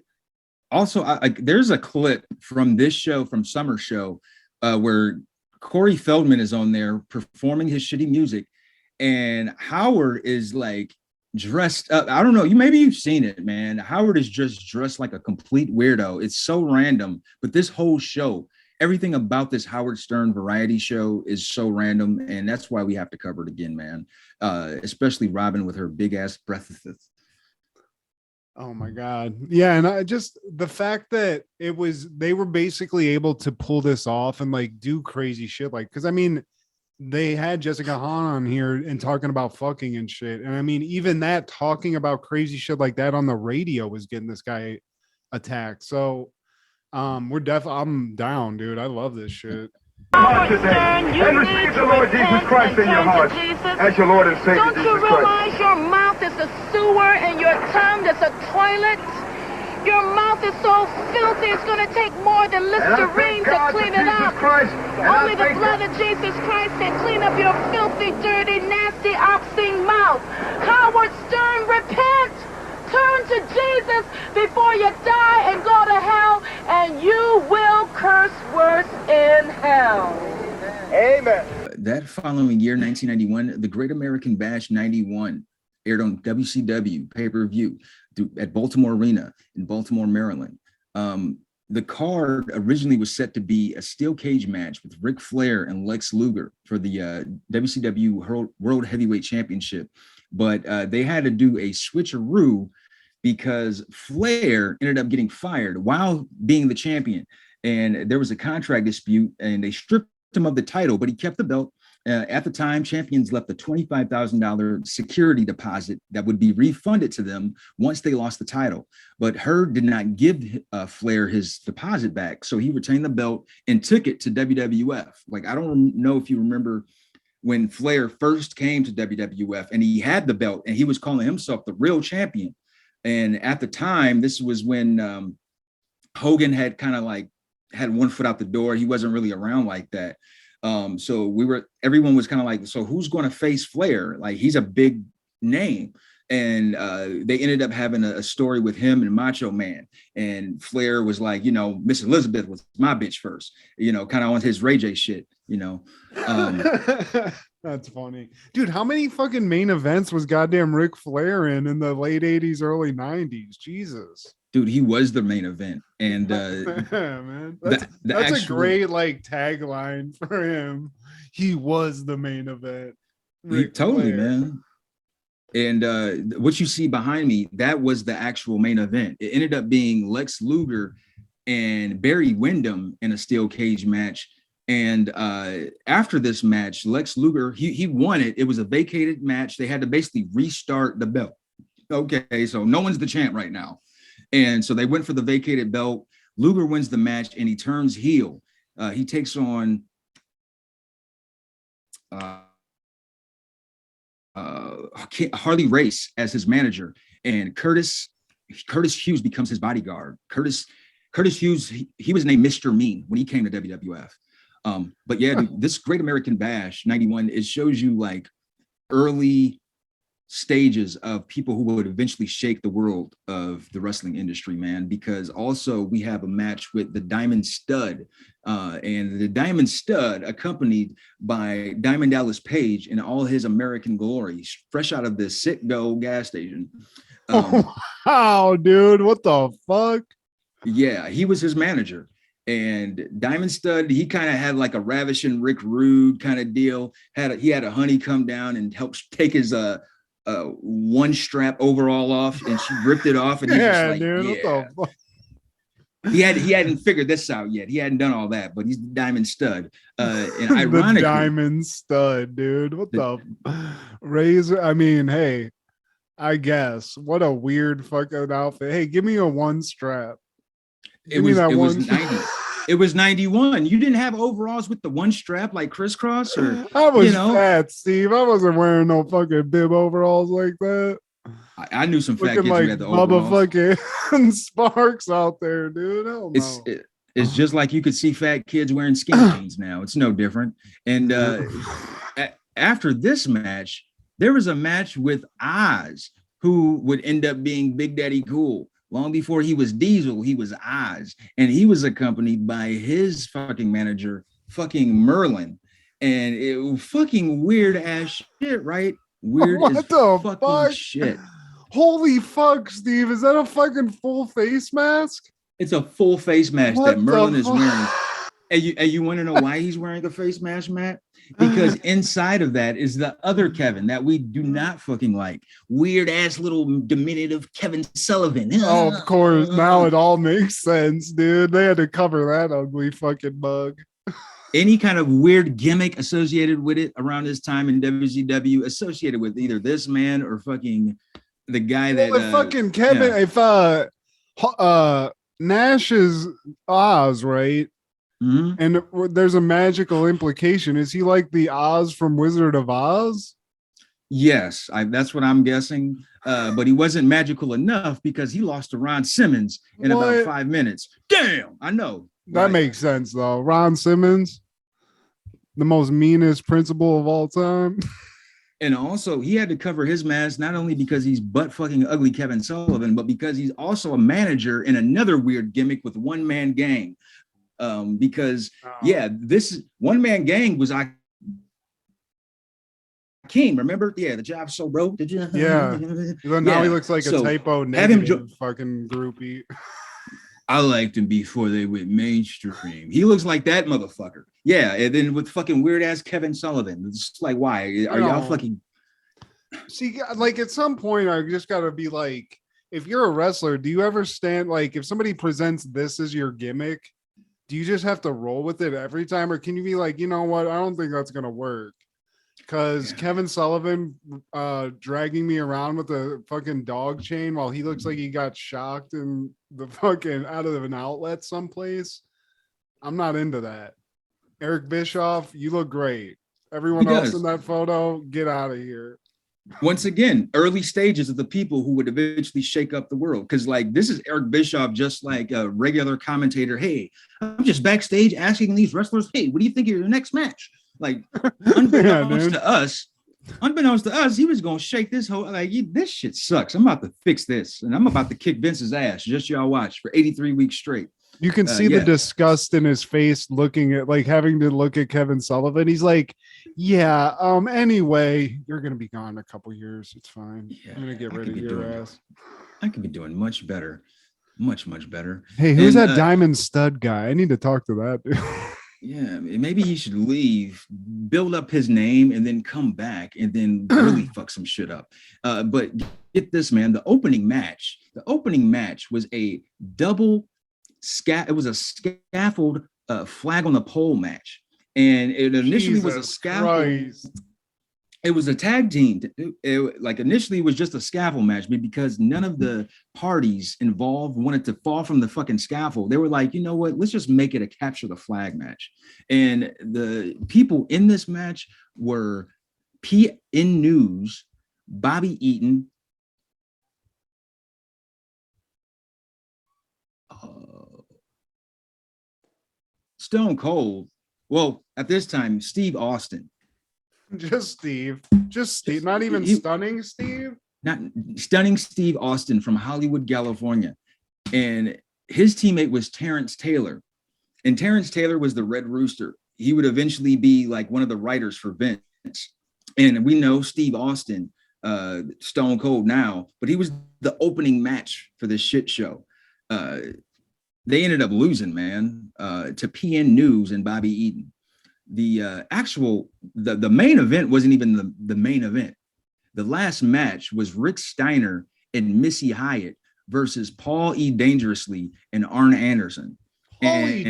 also, there's a clip from this show, from Summer Show, where Corey Feldman is on there performing his shitty music, and Howard is like dressed up. I don't know. Maybe you've seen it, man. Howard is just dressed like a complete weirdo. It's so random, but this whole show, everything about this Howard Stern variety show is so random, and that's why we have to cover it again, man. Especially Robin with her big ass breath. Oh my God. Yeah. And I just, the fact that they were basically able to pull this off and like do crazy shit. Like, cause I mean, they had Jessica Hahn on here and talking about fucking and shit. And I mean, even that talking about crazy shit like that on the radio was getting this guy attacked. So I'm down, dude. I love this shit. And receive the Lord Jesus Christ in your heart as your Lord and Savior. Don't you realize your mouth is a sewer and your tongue is a toilet? Your mouth is so filthy, it's going to take more than Listerine to clean it up. Only the blood of Jesus Christ can clean up your filthy, dirty, nasty, obscene mouth. Howard Stern, repent! Turn to Jesus before you die and go to hell, and you will curse worse in hell. Amen. That following year, 1991, the Great American Bash 91 aired on WCW pay-per-view at Baltimore Arena in Baltimore, Maryland. The card originally was set to be a steel cage match with Ric Flair and Lex Luger for the WCW World Heavyweight Championship, but they had to do a switcheroo because Flair ended up getting fired while being the champion. And there was a contract dispute and they stripped him of the title, but he kept the belt. At the time, champions left a $25,000 security deposit that would be refunded to them once they lost the title. But Hurd did not give Flair his deposit back. So he retained the belt and took it to WWF. Like, I don't know if you remember when Flair first came to WWF and he had the belt and he was calling himself the real champion. And at the time, this was when Hogan had kind of like had one foot out the door. He wasn't really around like that. So everyone was kind of like, so who's going to face Flair? Like, he's a big name. And they ended up having a story with him and Macho Man. And Flair was like, Miss Elizabeth was my bitch first, kind of on his Ray J shit, That's funny. Dude, how many fucking main events was goddamn Ric Flair in the late 80s, early 90s? Jesus. Dude, he was the main event. And man, that's a great like tagline for him. He was the main event. Totally, man. And what you see behind me, that was the actual main event. It ended up being Lex Luger and Barry Windham in a steel cage match. And after this match, Lex Luger, he won it. It was a vacated match. They had to basically restart the belt. Okay, so no one's the champ right now. And so they went for the vacated belt. Luger wins the match and he turns heel. He takes on Harley Race as his manager, and Curtis Hughes becomes his bodyguard. Curtis Hughes, he was named Mr. Mean when he came to WWF. But yeah, dude, this Great American Bash 91, it shows you like early stages of people who would eventually shake the world of the wrestling industry, man, because also we have a match with the Diamond Stud, and the Diamond Stud accompanied by Diamond Dallas Page in all his American glory, fresh out of the Citgo gas station. Wow, dude, what the fuck? Yeah, he was his manager. And Diamond Stud, he kind of had like a ravishing Rick Rude kind of deal. He had a honey come down and help take his one strap overall off, and she ripped it off, and he's just like, dude, yeah. What the fuck? He hadn't figured this out yet. He hadn't done all that, but he's the Diamond Stud. And ironically, the Diamond Stud, dude. What the razor? I mean, hey, I guess what a weird fucking outfit. Hey, give me a one strap. It was 90. It was 91. You didn't have overalls with the one strap like crisscross, or I was fat, Steve. I wasn't wearing no fucking bib overalls like that. I knew some fat kids like who had the overalls. Fucking Sparks out there, dude. Hell no. It's just like you could see fat kids wearing skinny jeans now. It's no different. And after this match, there was a match with Oz, who would end up being Big Daddy Cool. Long before he was Diesel, he was Oz, and he was accompanied by his fucking manager, fucking Merlin. And it was fucking weird ass shit, right? Weird What as the fucking fuck? shit. Holy fuck, Steve. Is that a fucking full face mask? It's a full face mask What that the Merlin is fuck? wearing. And you want to know why he's wearing a face mask, Matt? Because inside of that is the other Kevin that we do not fucking like. Weird ass little diminutive Kevin Sullivan. Oh, of course. Now it all makes sense, dude. They had to cover that ugly fucking bug. Any kind of weird gimmick associated with it around this time in WCW, associated with either this man or fucking the guy that if fucking Kevin, if Nash is Oz, right? Mm-hmm. And there's a magical implication. Is he like the Oz from Wizard of Oz? Yes, that's what I'm guessing. But he wasn't magical enough because he lost to Ron Simmons in about 5 minutes. Damn, I know. That makes sense, though. Ron Simmons, the most meanest principal of all time. And also, he had to cover his mask not only because he's butt fucking ugly Kevin Sullivan, but because he's also a manager in another weird gimmick with One Man Gang. This One Man Gang was King, remember? Yeah, the job's so broke. Did you? Yeah. Now he looks like a typo negative fucking groupie. I liked him before they went mainstream. He looks like that motherfucker. Yeah, and then with fucking weird ass Kevin Sullivan. It's like, why are y'all fucking? See, like at some point, I just gotta be like, if you're a wrestler, do you ever stand like if somebody presents this as your gimmick? Do you just have to roll with it every time, or can you be like, you know what? I don't think that's gonna work. Because Kevin Sullivan dragging me around with a fucking dog chain while he looks like he got shocked in the fucking out of an outlet someplace. I'm not into that. Eric Bischoff, you look great. Everyone else in that photo, get out of here. Once again, early stages of the people who would eventually shake up the world. Because like this is Eric Bischoff, just like a regular commentator. Hey, I'm just backstage asking these wrestlers, hey, what do you think of your next match? Like unbeknownst to us, he was gonna shake this whole like this shit sucks. I'm about to fix this, and I'm about to kick Vince's ass. Just y'all watch for 83 weeks straight. You can see the disgust in his face, looking at like having to look at Kevin Sullivan. He's like, "Yeah, anyway, you're gonna be gone a couple years. It's fine. I'm gonna get rid of your ass. I could be doing much better, much better." Hey, who's that diamond stud guy? I need to talk to that dude. Yeah, maybe he should leave, build up his name, and then come back and then really fuck some shit up. But get this, man. The opening match was a double it was a scaffold flag on the pole match. And it initially was a scaffold. Christ. It was a tag team. Initially it was just a scaffold match, but because none of the parties involved wanted to fall from the fucking scaffold, they were like, you know what? Let's just make it a capture the flag match. And the people in this match were PN News, Bobby Eaton, Stone Cold. Well, at this time, Steve Austin. Just Steve. Not even Stunning Steve. Not Stunning Steve Austin from Hollywood, California. And his teammate was Terrence Taylor. And Terrence Taylor was the Red Rooster. He would eventually be like one of the writers for Vince. And we know Steve Austin, Stone Cold now, but he was the opening match for this shit show. They ended up losing, man, to PN News and Bobby Eaton. The the main event wasn't even the main event. The last match was Rick Steiner and Missy Hyatt versus Paul E. Dangerously and Arn Anderson. Paul E.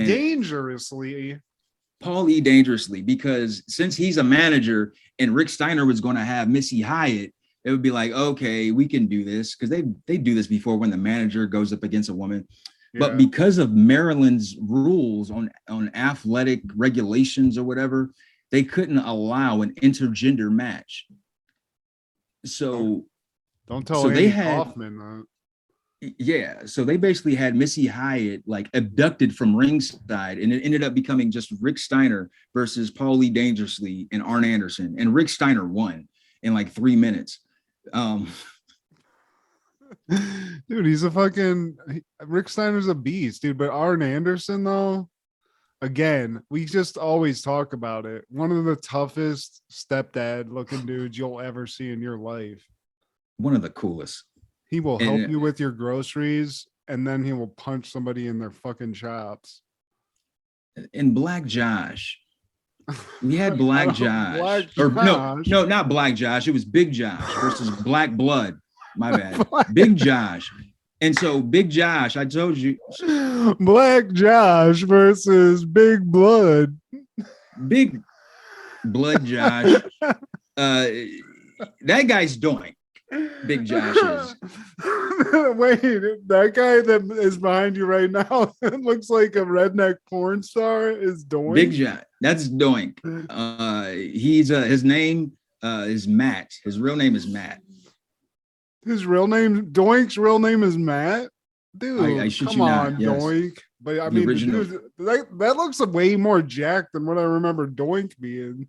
Dangerously, because since he's a manager and Rick Steiner was going to have Missy Hyatt, it would be like, okay, we can do this, because they do this before when the manager goes up against a woman. But because of Maryland's rules on athletic regulations or whatever, they couldn't allow an intergender match. So don't tell Andy Kaufman that. Yeah, so they basically had Missy Hyatt like abducted from ringside, and it ended up becoming just Rick Steiner versus Paul E. Dangerously and Arn Anderson, and Rick Steiner won in like 3 minutes. Dude, he's a fucking Rick Steiner's a beast, dude. But Arn Anderson, though, again, we just always talk about it. One of the toughest stepdad looking dudes you'll ever see in your life. One of the coolest. He will help you with your groceries, and then he will punch somebody in their fucking chops. And Black Josh. We had Black Josh. Black Or Josh. no, not Black Josh. It was Big Josh versus Black Blood. My bad. Big Josh. And so Big Josh, I told you. Black Josh versus Big Blood. Big Blood Josh. That guy's doing. Big Josh is. Wait, that guy that is behind you right now looks like a redneck porn star is Doink. Big Josh. That's Doink. He's his name is Matt. His real name is Matt. His real name, Doink's real name is Matt. Dude, I shit come you on, not, yes. Doink. But I The mean, original. dude, that looks way more jacked than what I remember Doink being.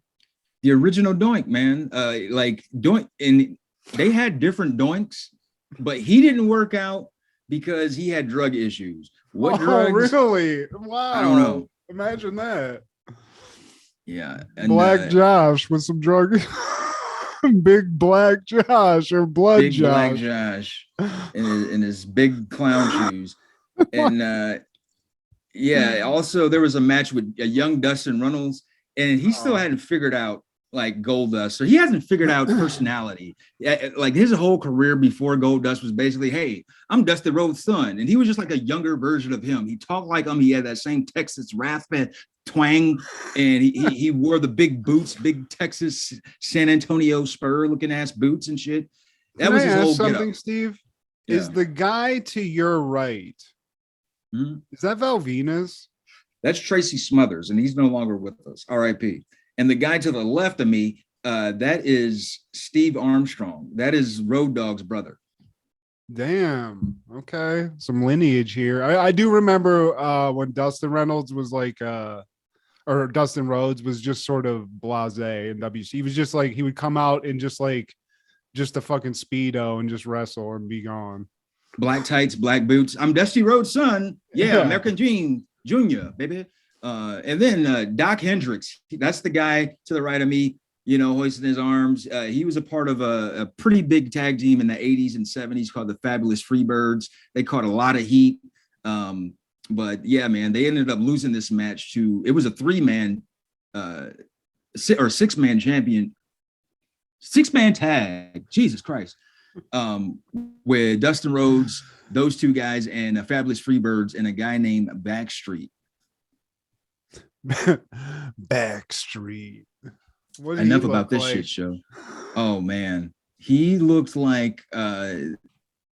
The original Doink, man. Like Doink, and they had different Doinks, but he didn't work out because he had drug issues. What drugs? Really? Wow. I don't know. Imagine that. Yeah. And, Black Josh with some drug. Big Black Josh or Blood Big Josh. Black Josh in his big clown shoes. And yeah, also there was a match with a young Dustin Reynolds, and he still hadn't figured out like Goldust. So he hasn't figured out personality. Like his whole career before Goldust was basically, hey, I'm Dustin Rhodes' son. And he was just like a younger version of him. He talked like him. He had that same Texas raspy twang, and he wore the big boots, big Texas San Antonio Spur looking ass boots and shit. That was his whole something, getup. Steve. Yeah. Is the guy to your right? Is that Val Venus? That's Tracy Smothers, and he's no longer with us. R.I.P. And the guy to the left of me, that is Steve Armstrong. That is Road Dogg's brother. Damn. Okay. Some lineage here. I do remember when Dustin Reynolds was like or Dustin Rhodes was just sort of blasé in WC. He was just like, he would come out in just a fucking Speedo and just wrestle and be gone. Black tights, black boots. I'm Dusty Rhodes' son. Yeah. American Dream Jr., baby. And then Doc Hendricks. That's the guy to the right of me, you know, hoisting his arms. He was a part of a pretty big tag team in the 80s and 70s called the Fabulous Freebirds. They caught a lot of heat. But yeah, man, they ended up losing this match to, it was a 3-man or 6-man champion, 6-man tag, Jesus Christ, with Dustin Rhodes, those two guys, and Fabulous Freebirds, and a guy named Backstreet. Backstreet. Enough about this shit show. Oh man, he looked like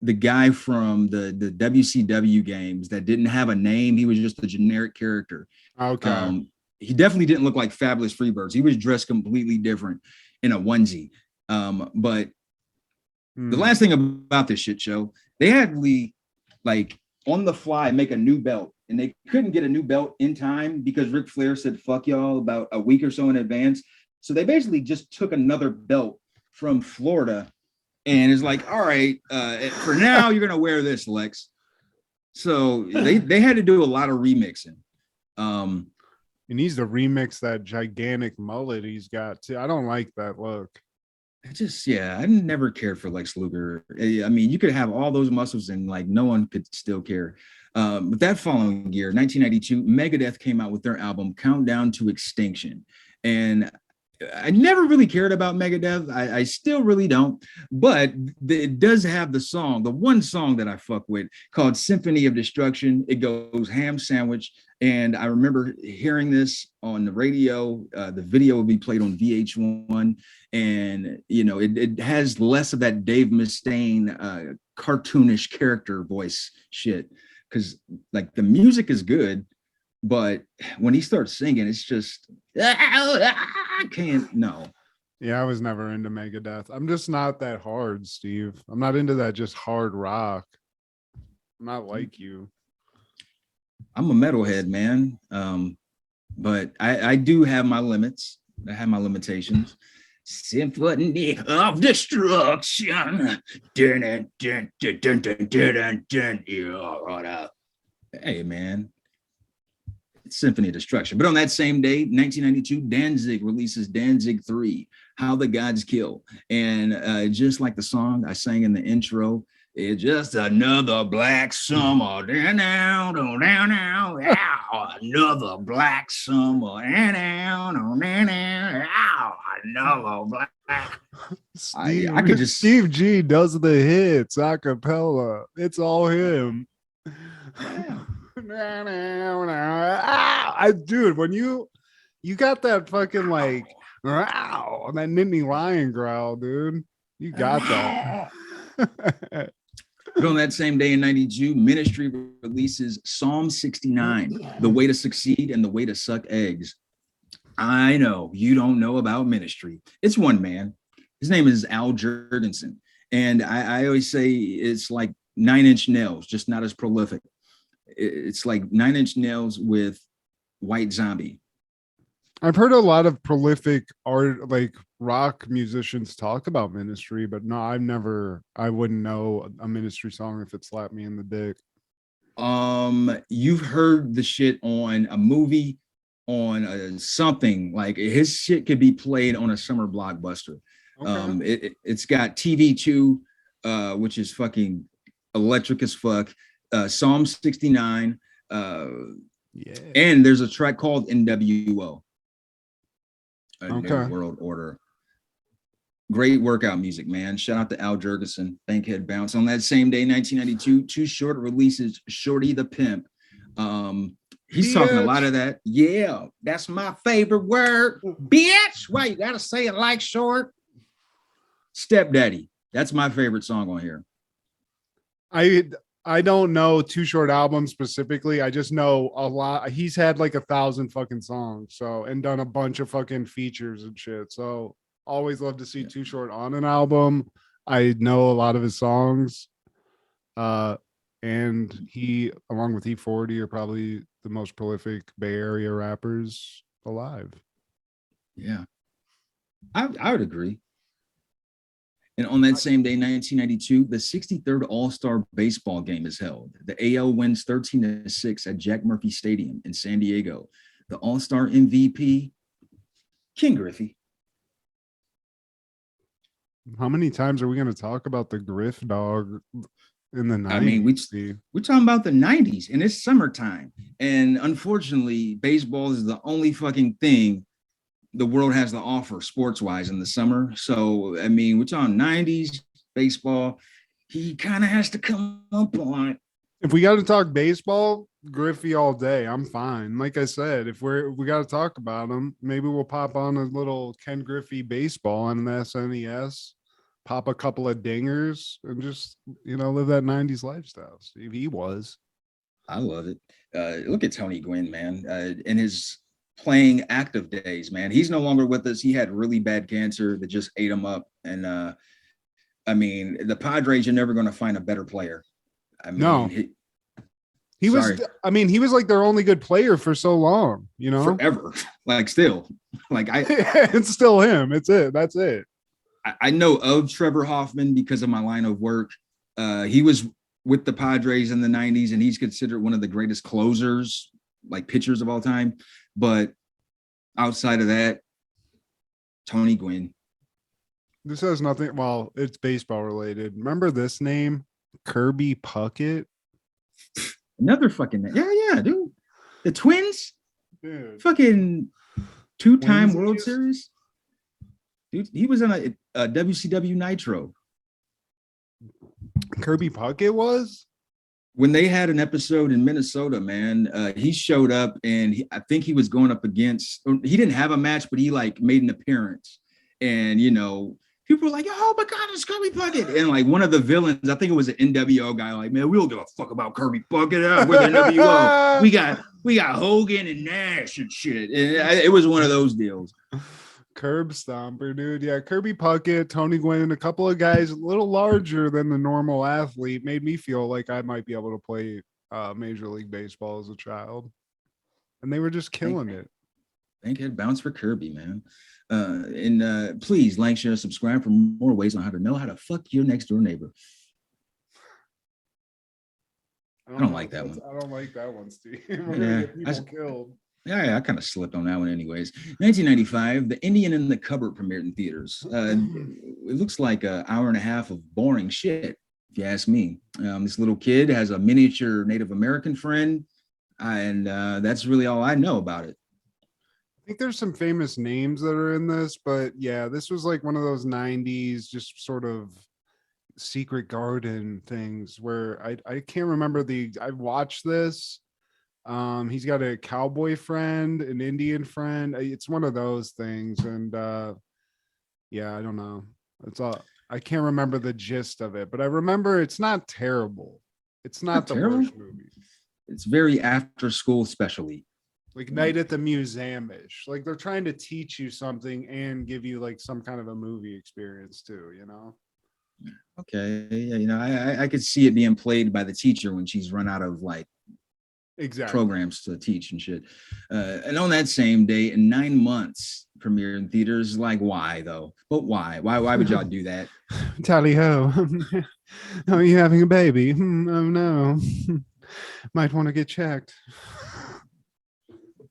the guy from the WCW games that didn't have a name. He was just a generic character. Okay. He definitely didn't look like Fabulous Freebirds. He was dressed completely different in a onesie. But the last thing about this shit show, they had to like on the fly make a new belt, and they couldn't get a new belt in time because Ric Flair said fuck y'all about a week or so in advance. So they basically just took another belt from Florida and is like, all right, for now you're gonna wear this, Lex. So they had to do a lot of remixing. He needs to remix that gigantic mullet he's got too. I don't like that look. I never cared for Lex Luger. I mean, you could have all those muscles and like no one could still care. But that following year, 1992, Megadeth came out with their album Countdown to Extinction. And I never really cared about Megadeth. I still really don't. But it does have the one song that I fuck with called Symphony of Destruction. It goes ham sandwich. And I remember hearing this on the radio. The video would be played on VH1. And, you know, it has less of that Dave Mustaine cartoonish character voice shit. Because, like, the music is good. But when he starts singing, it's just, I can't, no. Yeah, I was never into Megadeth. I'm just not that hard, Steve. I'm not into that just hard rock. I'm not like you. I'm a metalhead, man. But I do have my limits. I have my limitations. Symphony of Destruction. Dun, dun, dun, dun, dun, dun, dun, dun. Hey, man. Symphony of Destruction. But on that same day, 1992, Danzig releases Danzig 3, How the Gods Kill. And just like the song I sang in the intro, it's just another black summer. Down, down, down, down, another black summer. Down, down, down, another black. I could just Steve G does the hits a cappella. It's all him. Dude, when you got that fucking like that Nittany Lion growl, dude, you got that. But on that same day in 92, Ministry releases Psalm 69, The Way to Succeed and the Way to Suck Eggs. I know you don't know about Ministry. It's one man. His name is Al Jurgensen. And I always say it's like 9 Inch Nails, just not as prolific. It's like 9 Inch Nails with White Zombie. I've heard a lot of prolific art, like rock musicians talk about Ministry, but no, I wouldn't know a Ministry song if it slapped me in the dick. You've heard the shit on a movie, on something like his shit could be played on a summer blockbuster. Okay. It's got TV2, which is fucking electric as fuck. Psalm 69, and there's a track called NWO. New World Order. Great workout music, man. Shout out to Al Jurgensen. Bankhead Bounce. On that same day, 1992, Too Short releases Shorty the Pimp. He's talking a lot of that. Yeah, that's my favorite word. Bitch. Why you gotta say it like short? Stepdaddy. That's my favorite song on here. I don't know Too Short album specifically. I just know a lot. He's had like 1,000 fucking songs, so, and done a bunch of fucking features and shit. So always love to see Too Short on an album. I know a lot of his songs. And he, along with E40, are probably the most prolific Bay Area rappers alive. Yeah. I would agree. And on that same day, 1992, the 63rd All-Star Baseball game is held. The AL wins 13-6 at Jack Murphy Stadium in San Diego. The All-Star MVP, King Griffey. How many times are we going to talk about the Griff dog in the 90s? I mean, we're talking about the 90s, and it's summertime. And unfortunately, baseball is the only fucking thing the world has to offer sports-wise in the summer. So, I mean, we're talking 90s baseball. He kind of has to come up on it. If we got to talk baseball, Griffey all day. I'm fine. Like I said, if we got to talk about him, maybe we'll pop on a little Ken Griffey baseball on the SNES, pop a couple of dingers, and just, live that 90s lifestyle. See if he was. I love it. Look at Tony Gwynn, man, in his playing active days, man. He's no longer with us. He had really bad cancer that just ate him up. And I mean, the Padres, you're never going to find a better player. I mean, no. He was like their only good player for so long, forever. Like still, like it's still him. It's it. That's it. I know of Trevor Hoffman because of my line of work. He was with the Padres in the 90s, and he's considered one of the greatest closers, like pitchers of all time. But outside of that, Tony Gwynn. This has nothing. Well, it's baseball related. Remember this name? Kirby Puckett. Another fucking name. Yeah, dude. The Twins. Dude. Fucking 2-time World Series. Dude, he was in a WCW Nitro. Kirby Puckett was? When they had an episode in Minnesota, man, he showed up, and I think he was going up against, he didn't have a match, but he like made an appearance. And, people were like, oh my God, it's Kirby Puckett. And like one of the villains, I think it was an NWO guy, like, man, we don't give a fuck about Kirby Puckett. We're the NWO. We got Hogan and Nash and shit. And it was one of those deals. Curb Stomper, dude. Yeah, Kirby Puckett, Tony Gwynn, a couple of guys a little larger than the normal athlete made me feel like I might be able to play Major League Baseball as a child. And they were just killing it. Bankhead bounce for Kirby, man. And please like, share, subscribe for more ways on how to know how to fuck your next door neighbor. I don't like that one. I don't like that one, Steve. We're Yeah, gonna get people killed. Yeah, I kind of slipped on that one anyways. 1995, The Indian in the Cupboard premiered in theaters. It looks like an hour and a half of boring shit, if you ask me. This little kid has a miniature Native American friend, and that's really all I know about it. I think there's some famous names that are in this, but yeah, this was like one of those 90s just sort of secret garden things where I can't remember I watched this. He's got a cowboy friend, an Indian friend. It's one of those things, and yeah, I don't know. It's all I can't remember the gist of it, but I remember it's not terrible. It's not the terrible. worst movie. It's very after school specially. Like Night at the Museum-ish. Like they're trying to teach you something and give you like some kind of a movie experience too, you know? Okay, yeah, you know, I could see it being played by the teacher when she's run out of like programs to teach and shit. And on that same day, in 9 months, premiered in theaters. Like, why though? But why? Why would y'all do that? Tally ho! Are you having a baby? Oh no! Might want to get checked.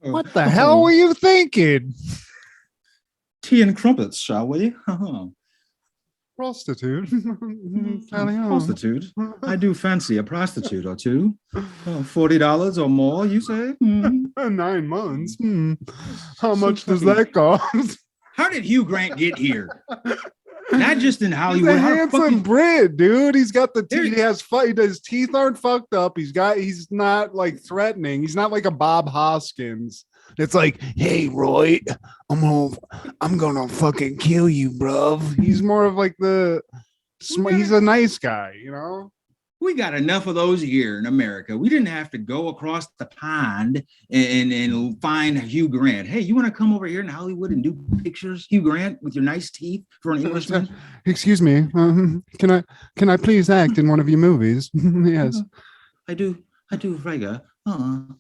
What the hell were you thinking? Tea and crumpets, shall we? Prostitute. Prostitute. I do fancy a prostitute or two. $40 or more, you say? 9 months. How much does that cost? How did Hugh Grant get here? Not just in Hollywood. He's a handsome Brit, dude. He's got the teeth. He has his teeth aren't fucked up. He's not like threatening. He's not like a Bob Hoskins. It's like, hey, Roy, I'm gonna fucking kill you, bruv. He's more of like he's a nice guy, you know. We got enough of those here in America. We didn't have to go across the pond and find Hugh Grant. Hey, you want to come over here in Hollywood and do pictures, Hugh Grant, with your nice teeth for an Englishman? Excuse me, can I please act in one of your movies? Yes, I do, Frega.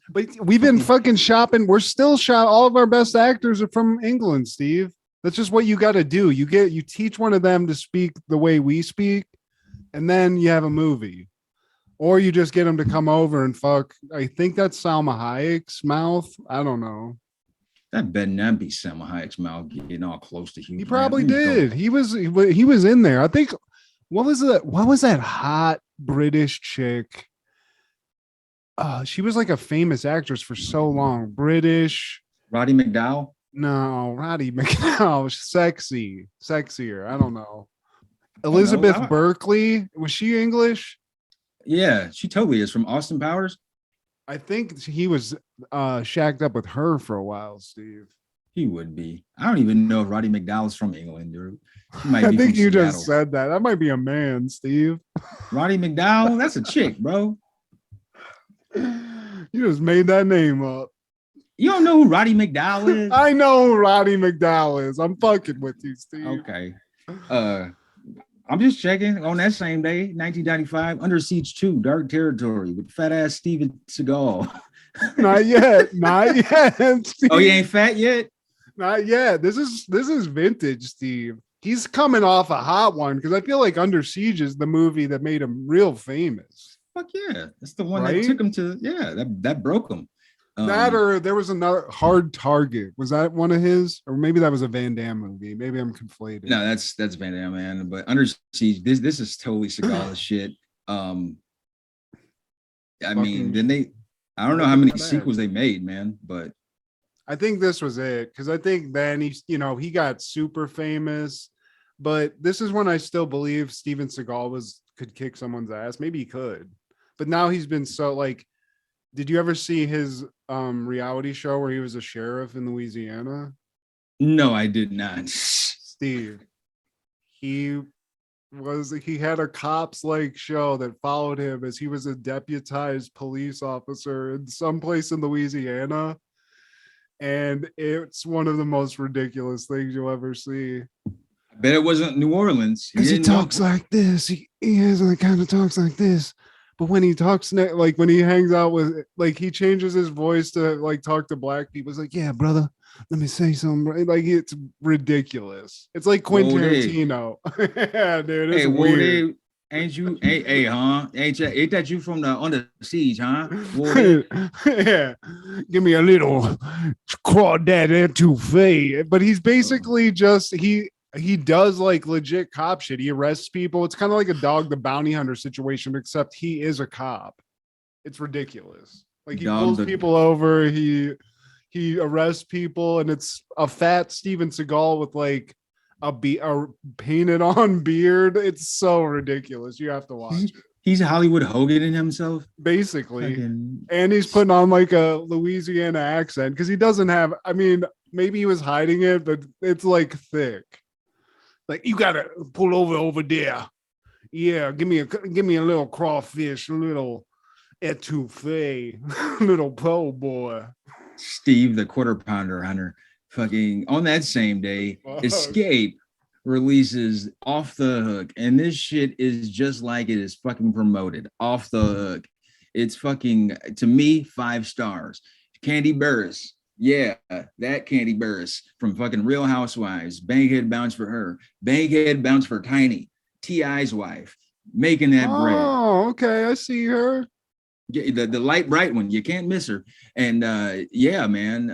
But we've been fucking shopping. We're still all of our best actors are from England, Steve. That's just what you got to do. You teach one of them to speak the way we speak, and then you have a movie. Or you just get them to come over and fuck. I think that's Salma Hayek's mouth. I don't know. That better not be Salma Hayek's mouth getting all close to Hugh. He probably did. He was in there. I think. What was that hot British chick? She was like a famous actress for so long. British. Roddy McDowall? No, Roddy McDowall. Sexier. I don't know. Elizabeth Berkley. Was she English? Yeah, she totally is, from Austin Powers. I think he was shacked up with her for a while, Steve. He would be. I don't even know if Roddy McDowall is from England, or he might be. I think you Seattle. just said that. That might be a man, Steve. Roddy McDowall? That's a chick, bro. You just made that name up. You don't know who Roddy McDowall is? I know who Roddy McDowall is. I'm fucking with you, Steve. Okay. I'm just checking. On that same day, 1995, Under Siege 2, Dark Territory with fat ass Steven Seagal. Not yet. Steve. Oh, you ain't fat yet? Not yet. This is vintage, Steve. He's coming off a hot one because I feel like Under Siege is the movie that made him real famous. Fuck yeah. That's the one that took him to, that broke him. That or there was another Hard Target. Was that one of his? Or maybe that was a Van Damme movie. Maybe I'm conflating. No, that's Van Damme, man. But Under Siege, this is totally Seagal shit. I mean, I don't know how many sequels they made, man, but I think this was it because I think then he got super famous. But this is when I still believe Steven Seagal could kick someone's ass. Maybe he could, but now he's been so like. Did you ever see his reality show where he was a sheriff in Louisiana? No, I did not. Steve, he had a cops like show that followed him as he was a deputized police officer in someplace in Louisiana. And it's one of the most ridiculous things you'll ever see. I bet it wasn't New Orleans. Because he talks like this. He kind of talks like this. But when he talks, like when he hangs out with, like he changes his voice to like talk to black people. It's like, yeah, brother, let me say something. Like it's ridiculous. It's like Quentin Tarantino. Yeah, dude, it's weird. Ain't you? Hey, huh? Ain't that you from the Under Siege, huh? Yeah, give me a little crawdad etouffee. But he's basically just he does like legit cop shit. He arrests people. It's kind of like a Dog the Bounty Hunter situation, except he is a cop. It's ridiculous. Like he pulls people over. He arrests people, and it's a fat Steven Seagal with like a painted on beard. It's so ridiculous. You have to watch it. He's Hollywood Hogan in himself, basically. And he's putting on like a Louisiana accent because he doesn't have. I mean, maybe he was hiding it, but it's like thick. Like, you gotta pull over there. Yeah, give me a little crawfish, a little etouffee, little po' boy. Steve, the quarter pounder hunter, fucking on that same day, Escape releases Off the Hook, and this shit is just like it is fucking promoted. Off the Hook. It's fucking, to me, 5 stars. Candy Burris. Yeah, that Candy Burris from fucking Real Housewives. Bankhead bounce for her. Bankhead bounce for Tiny. T.I.'s wife. Making that bread. Oh, okay. I see her. Yeah, the light bright one, you can't miss her. And yeah, man,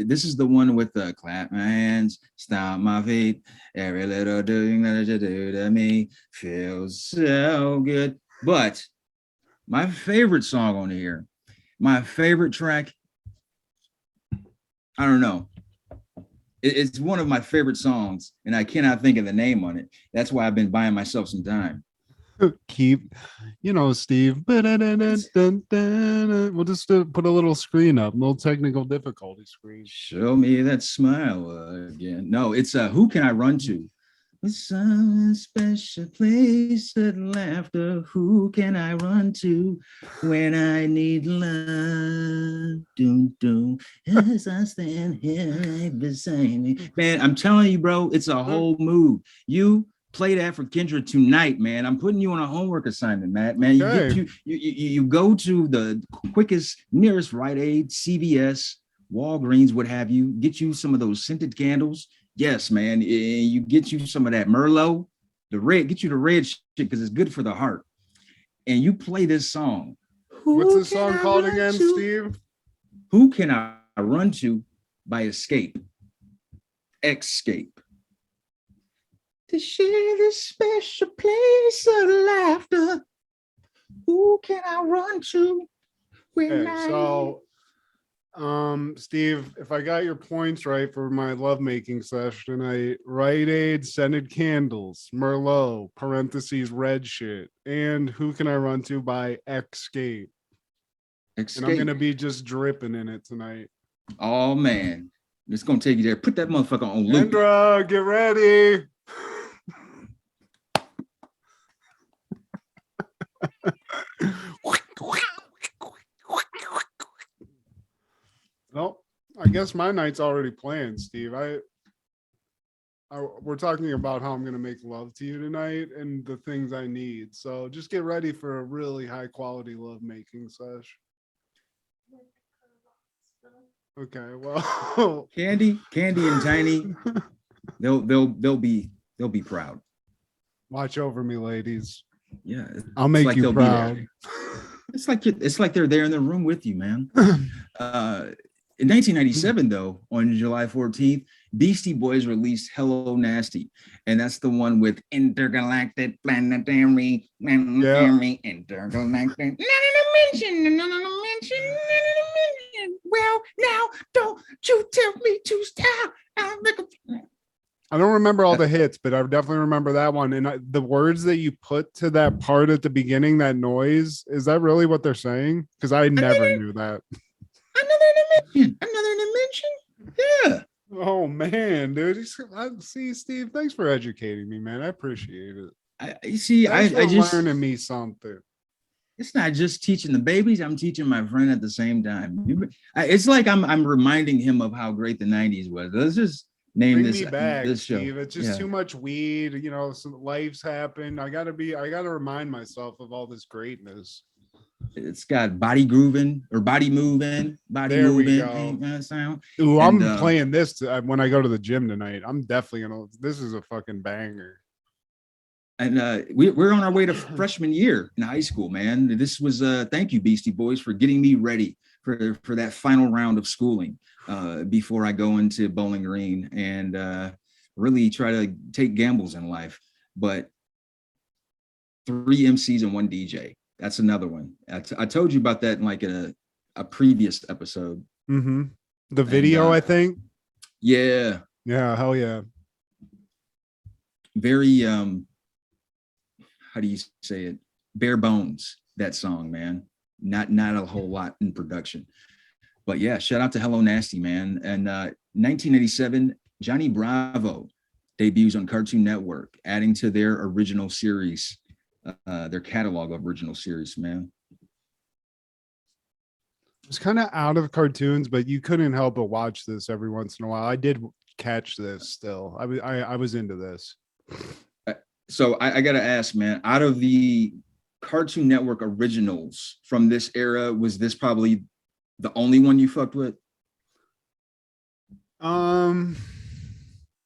this is the one with the clap my hands, stomp my feet, every little doing that you do to me feels so good. But my favorite song on here, my favorite track, I don't know, it's one of my favorite songs, and I cannot think of the name on it. That's why I've been buying myself some time. Keep, Steve. We'll just put a little screen up, no technical difficulty screen. Show me that smile again. No, it's Who Can I Run To? With some special place of laughter, who can I run to when I need love? Doom, doom, as I stand here right beside me. Man, I'm telling you, bro, it's a whole mood. You play that for Kendra tonight, man. I'm putting you on a homework assignment, Matt. Man, okay. you go to the quickest, nearest Rite Aid, CVS, Walgreens, what have you. Get you some of those scented candles. Yes, man. You get you some of that Merlot, the red. Get you the red shit because it's good for the heart. And you play this song. What's the song called again, Steve? Who Can I Run To by Escape. Escape. To share this special place of laughter, who can I run to? Steve, if I got your points right for my lovemaking session tonight, Rite Aid, scented candles, Merlot, parentheses, red shit, and Who Can I Run To by Escape. And I'm gonna be just dripping in it tonight. Oh man, it's gonna take you there. Put that motherfucker on loop. Kendra, get ready. Well, I guess my night's already planned, Steve. We're talking about how I'm going to make love to you tonight and the things I need. So just get ready for a really high quality love making sesh. Okay, well, Candy and Tiny, they'll be proud. Watch over me, ladies. Yeah, I'll make you proud. It's like they're there in the room with you, man. In 1997, though, on July 14th, Beastie Boys released Hello Nasty. And that's the one with intergalactic planetary, intergalactic. Well, now don't you tell me to stop. I don't remember all the hits, but I definitely remember that one. And the words that you put to that part at the beginning, that noise, is that really what they're saying? Because I never knew that. Another dimension. Yeah. Oh man, dude. See, Steve, thanks for educating me, man. I appreciate it. I just learning me something. It's not just teaching the babies, I'm teaching my friend at the same time. It's like I'm reminding him of how great the 90s was. Let's just name this show. Steve. It's just too much weed, some life's happened. I gotta remind myself of all this greatness. It's got body grooving or body moving, there we go. Sound. Ooh, I'm playing this when I go to the gym tonight. I'm definitely this is a fucking banger. And we're on our way to freshman year in high school, man. This was thank you, Beastie Boys, for getting me ready for that final round of schooling before I go into Bowling Green and really try to take gambles in life. But 3 MCs and 1 DJ. That's another one. I told you about that in like a previous episode. Mm-hmm. The video, I think. Yeah. Yeah. Hell yeah. Very how do you say it? Bare bones, that song, man. Not a whole lot in production. But yeah, shout out to Hello Nasty, man. And 1987, Johnny Bravo debuts on Cartoon Network, adding to their original series, their catalog of original series, man. It's kind of out of cartoons, but you couldn't help but watch this every once in a while. I did catch this still. I was into this. So I gotta ask, man, out of the Cartoon Network originals from this era, was this probably the only one you fucked with?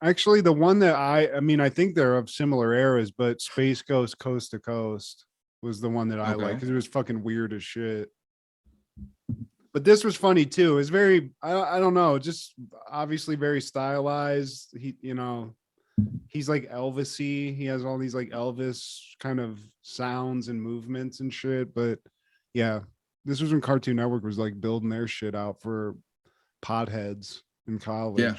Actually, the one that I mean, I think they're of similar eras, but Space Ghost Coast to Coast was the one that I liked because it was fucking weird as shit. But this was funny too. It's very, I don't know, just obviously very stylized. He's like Elvis-y. He has all these like Elvis kind of sounds and movements and shit. But yeah, this was when Cartoon Network was like building their shit out for potheads in college. Yeah,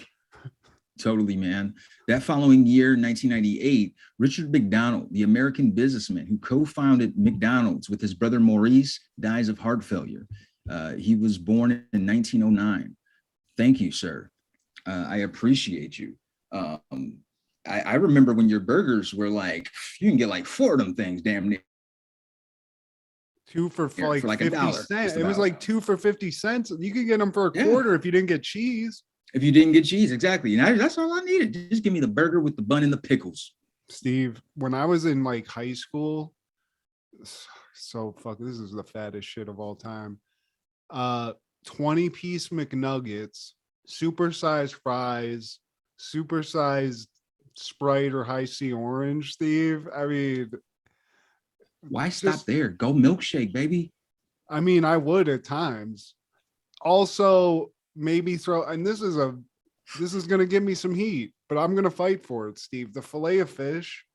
totally, man. That following year, 1998, Richard McDonald, the American businessman who co-founded McDonald's with his brother Maurice, dies of heart failure. He was born in 1909. Thank you, sir. I appreciate you. I remember when your burgers were like, you can get like 4 of them things, damn near. 2 for like $50. $1. It was like 2 for 50 cents. You could get them for a quarter if you didn't get cheese. If you didn't get cheese, exactly. And that's all I needed. Just give me the burger with the bun and the pickles. Steve, when I was in like high school, this is the fattest shit of all time. 20-piece McNuggets, supersized fries, supersized Sprite or High C orange, Steve. I mean, why stop there? Go milkshake, baby. I mean, I would at times. Also, maybe throw, and this is gonna give me some heat, but I'm gonna fight for it, Steve. The fillet of fish,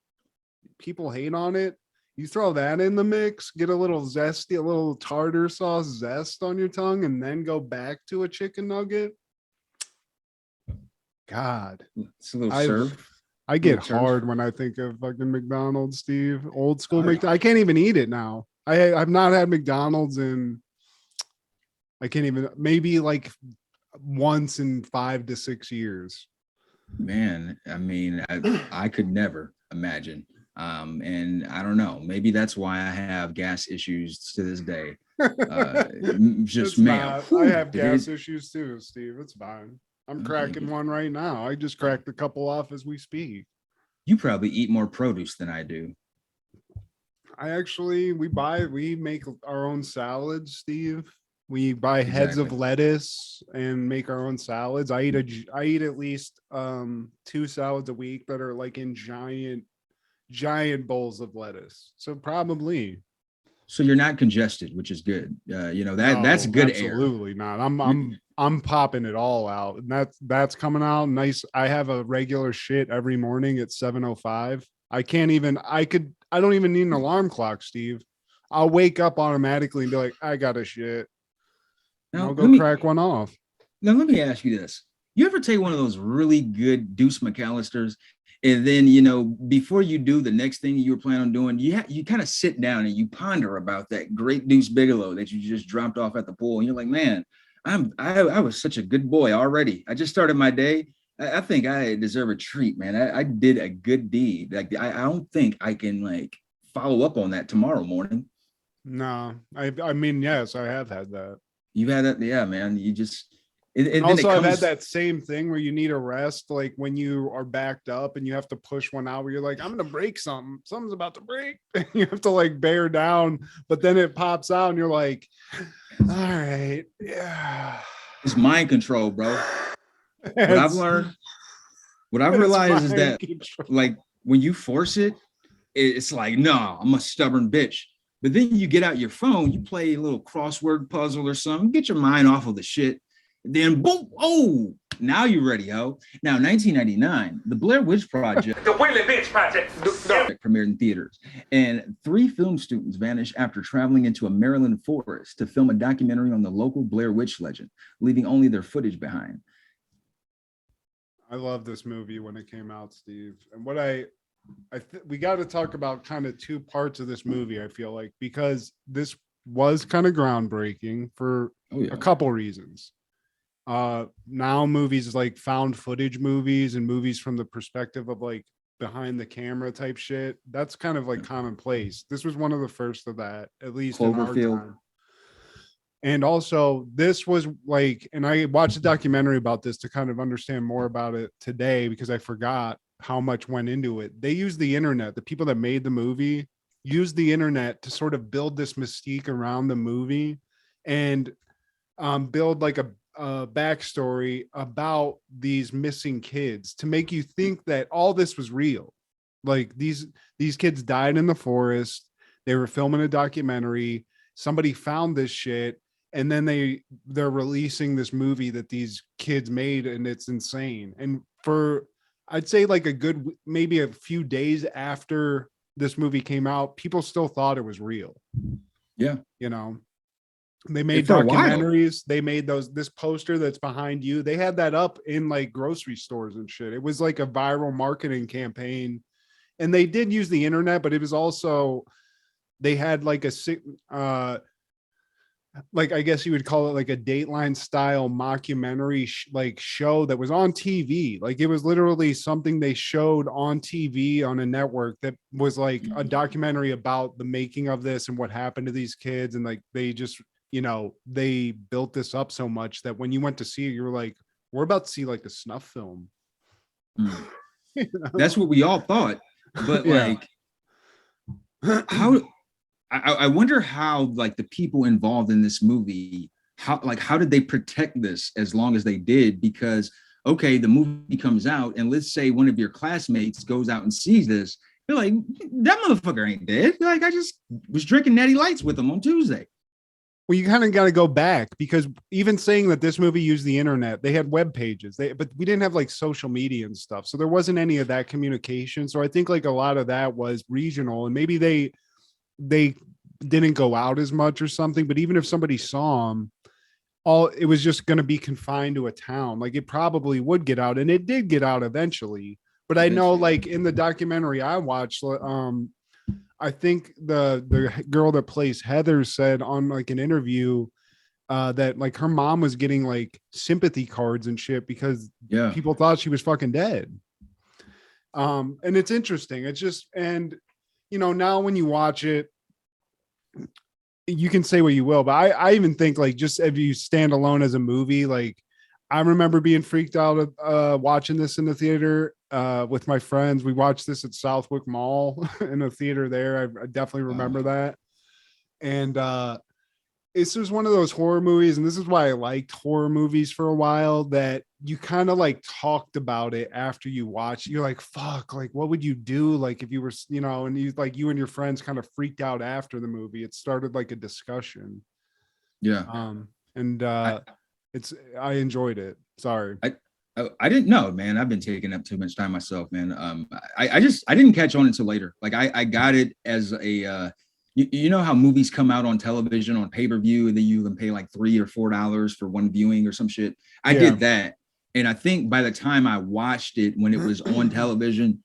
people hate on it. You throw that in the mix, get a little zesty, a little tartar sauce zest on your tongue, and then go back to a chicken nugget. God, it's a little serve. I get hard when I think of fucking McDonald's, Steve. Old school McDonald's. I can't even eat it now. I've not had McDonald's in, I can't even, maybe like once in 5 to 6 years. Man, I mean, I could never imagine. And I don't know, maybe that's why I have gas issues to this day. Just man, I have gas issues too, Steve. It's fine. I'm cracking one right now. I just cracked a couple off as we speak. You probably eat more produce than I do. We make our own salads, Steve. We buy heads of lettuce and make our own salads. I eat at least 2 salads a week that are like in giant bowls of lettuce. So probably. So you're not congested, which is good. That's good. Absolutely not. I'm popping it all out, and that's coming out nice. I have a regular shit every morning at 7:05. I don't even need an alarm clock, Steve. I'll wake up automatically and be like, I got a shit. Now, I'll go crack one off. Now let me ask you this: you ever take one of those really good Deuce McAllisters, and then before you do the next thing you were planning on doing, you kind of sit down and you ponder about that great Deuce Bigelow that you just dropped off at the pool, and you're like, man, I was such a good boy already. I just started my day. I think I deserve a treat, man. I did a good deed. Like I don't think I can like follow up on that tomorrow morning. No, I mean, yes, I have had that. You've had that, yeah, man. You just I've had that same thing where you need a rest, like when you are backed up and you have to push one out where you're like, I'm gonna break something. Something's about to break. And you have to like bear down, but then it pops out and you're like, all right, yeah. It's mind control, bro. What I've realized is that like when you force it, it's like, no, I'm a stubborn bitch. But then you get out your phone, you play a little crossword puzzle or something, get your mind off of the shit. Then boom, oh, now you're ready, ho. Now, 1999, the Blair Witch Project. The Willie Lynch Project. Premiered in theaters. And 3 film students vanished after traveling into a Maryland forest to film a documentary on the local Blair Witch legend, leaving only their footage behind. I love this movie when it came out, Steve. And what we got to talk about kind of 2 parts of this movie, I feel like, because this was kind of groundbreaking for a couple reasons. Now movies like found footage movies and movies from the perspective of like behind the camera type shit, that's kind of like commonplace. This was one of the first of that, at least in our time. And also this was like, and I watched a documentary about this to kind of understand more about it today because I forgot how much went into it. They used the internet. The people that made the movie used the internet to sort of build this mystique around the movie and build like a backstory about these missing kids to make you think that all this was real. Like these kids died in the forest. They were filming a documentary. Somebody found this shit. And then they're releasing this movie that these kids made, and it's insane. And for, I'd say like a good, maybe a few days after this movie came out, people still thought it was real. Yeah. You know, they made documentaries. They made this poster that's behind you. They had that up in like grocery stores and shit. It was like a viral marketing campaign, and they did use the internet, but it was also, they had like like I guess you would call it like a Dateline style mockumentary show that was on TV. Like it was literally something they showed on TV on a network that was like a documentary about the making of this and what happened to these kids. And like they just, you know, they built this up so much that when you went to see it, you were like, we're about to see like a snuff film. You know? That's what we all thought. But like how I wonder how like the people involved in this movie, how did they protect this as long as they did? Because okay, the movie comes out, and let's say one of your classmates goes out and sees this, you're like, that motherfucker ain't dead. Like I just was drinking Natty Lights with him on Tuesday. Well, you kind of got to go back, because even saying that this movie used the internet, they had web pages, but we didn't have like social media and stuff, so there wasn't any of that communication. So I think like a lot of that was regional, and maybe they didn't go out as much or something. But even if somebody saw them, it was just going to be confined to a town. Like it probably would get out, and it did get out eventually. But I know like in the documentary I watched, I think the girl that plays Heather said on like an interview that like her mom was getting like sympathy cards and shit because people thought she was fucking dead. And it's interesting. It's just, and you know, now when you watch it, you can say what you will, but I even think like just if you stand alone as a movie, like I remember being freaked out watching this in the theater with my friends. We watched this at Southwick Mall in a theater there. I definitely remember that. And this was one of those horror movies, and this is why I liked horror movies for a while, that you kind of like talked about it after you watched. You're like, fuck, like what would you do like if you were, you know, and you like you and your friends kind of freaked out after the movie. It started like a discussion. I enjoyed it. Sorry. I didn't know, man. I've been taking up too much time myself, man. I didn't catch on until later. Like I got it as a you know how movies come out on television on pay-per-view, and then you can pay like $3 or $4 for one viewing or some shit. I did that. And I think by the time I watched it when it was on television,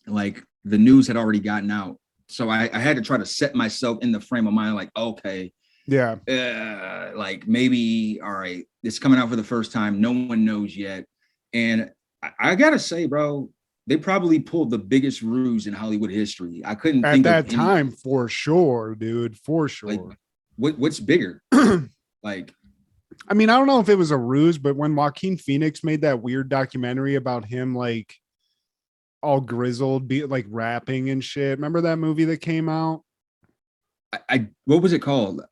like the news had already gotten out. So I had to try to set myself in the frame of mind, like, okay, like maybe, all right, it's coming out for the first time. No one knows yet. And I gotta say, bro, they probably pulled the biggest ruse in Hollywood history. I couldn't think at that time, for sure, dude, for sure. Like, what's bigger? Like, I mean, I don't know if it was a ruse, but when Joaquin Phoenix made that weird documentary about him, like all grizzled, like rapping and shit. Remember that movie that came out? What was it called?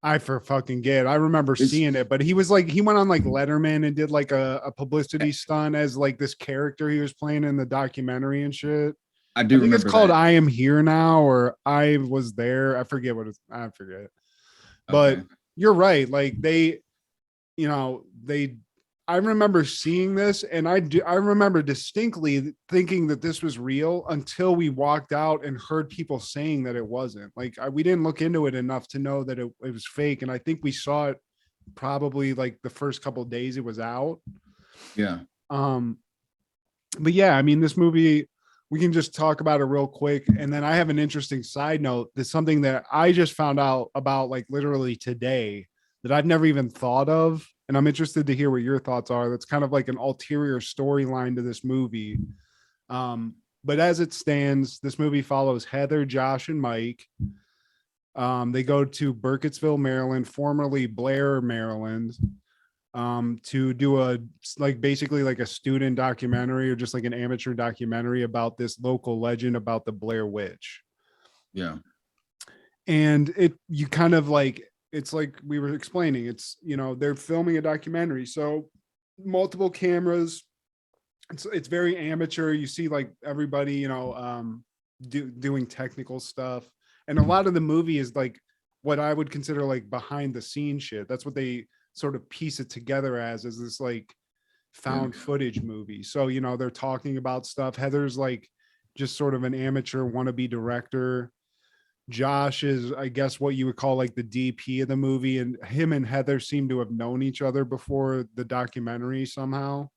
I remember seeing it, but he was like, he went on like Letterman and did like a publicity stunt as like this character he was playing in the documentary and shit. I do think it's remember called that. I Am Here Now, or I Was There. I forget what it's, I forget. But Okay. you're right. Like I remember seeing this, and I remember distinctly thinking that this was real until we walked out and heard people saying that it wasn't. Like we didn't look into it enough to know that it was fake. And I think we saw it probably like the first couple of days it was out. Yeah. But yeah, I mean, this movie, we can just talk about it real quick. And then I have an interesting side note. That's something that I just found out about like literally today that I've never even thought of. And I'm interested to hear what your thoughts are. That's kind of like an ulterior storyline to this movie. But as it stands, this movie follows Heather, Josh, and Mike. They go to Burkittsville, Maryland, formerly Blair, Maryland, to do basically like a student documentary or just like an amateur documentary about this local legend about the Blair Witch. Yeah. And you kind of like, it's like we were explaining, it's, they're filming a documentary. So multiple cameras, it's very amateur. You see like everybody, doing technical stuff. And a lot of the movie is like what I would consider like behind the scenes shit. That's what they sort of piece it together as this like found footage movie. So, they're talking about stuff. Heather's like just sort of an amateur wannabe director. Josh is, I guess, what you would call like the DP of the movie. And him and Heather seem to have known each other before the documentary somehow.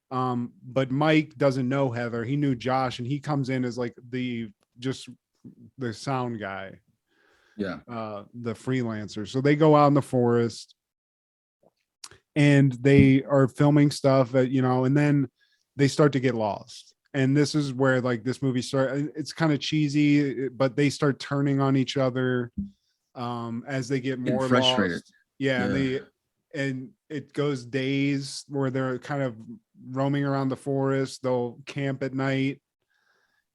But Mike doesn't know Heather. He knew Josh, and he comes in as like the sound guy. Yeah. The freelancer. So they go out in the forest and they are filming stuff that, and then they start to get lost. And this is where like this movie starts. It's kind of cheesy, but they start turning on each other as they get more frustrated. lost. Yeah. And it goes days where they're kind of roaming around the forest. They'll camp at night.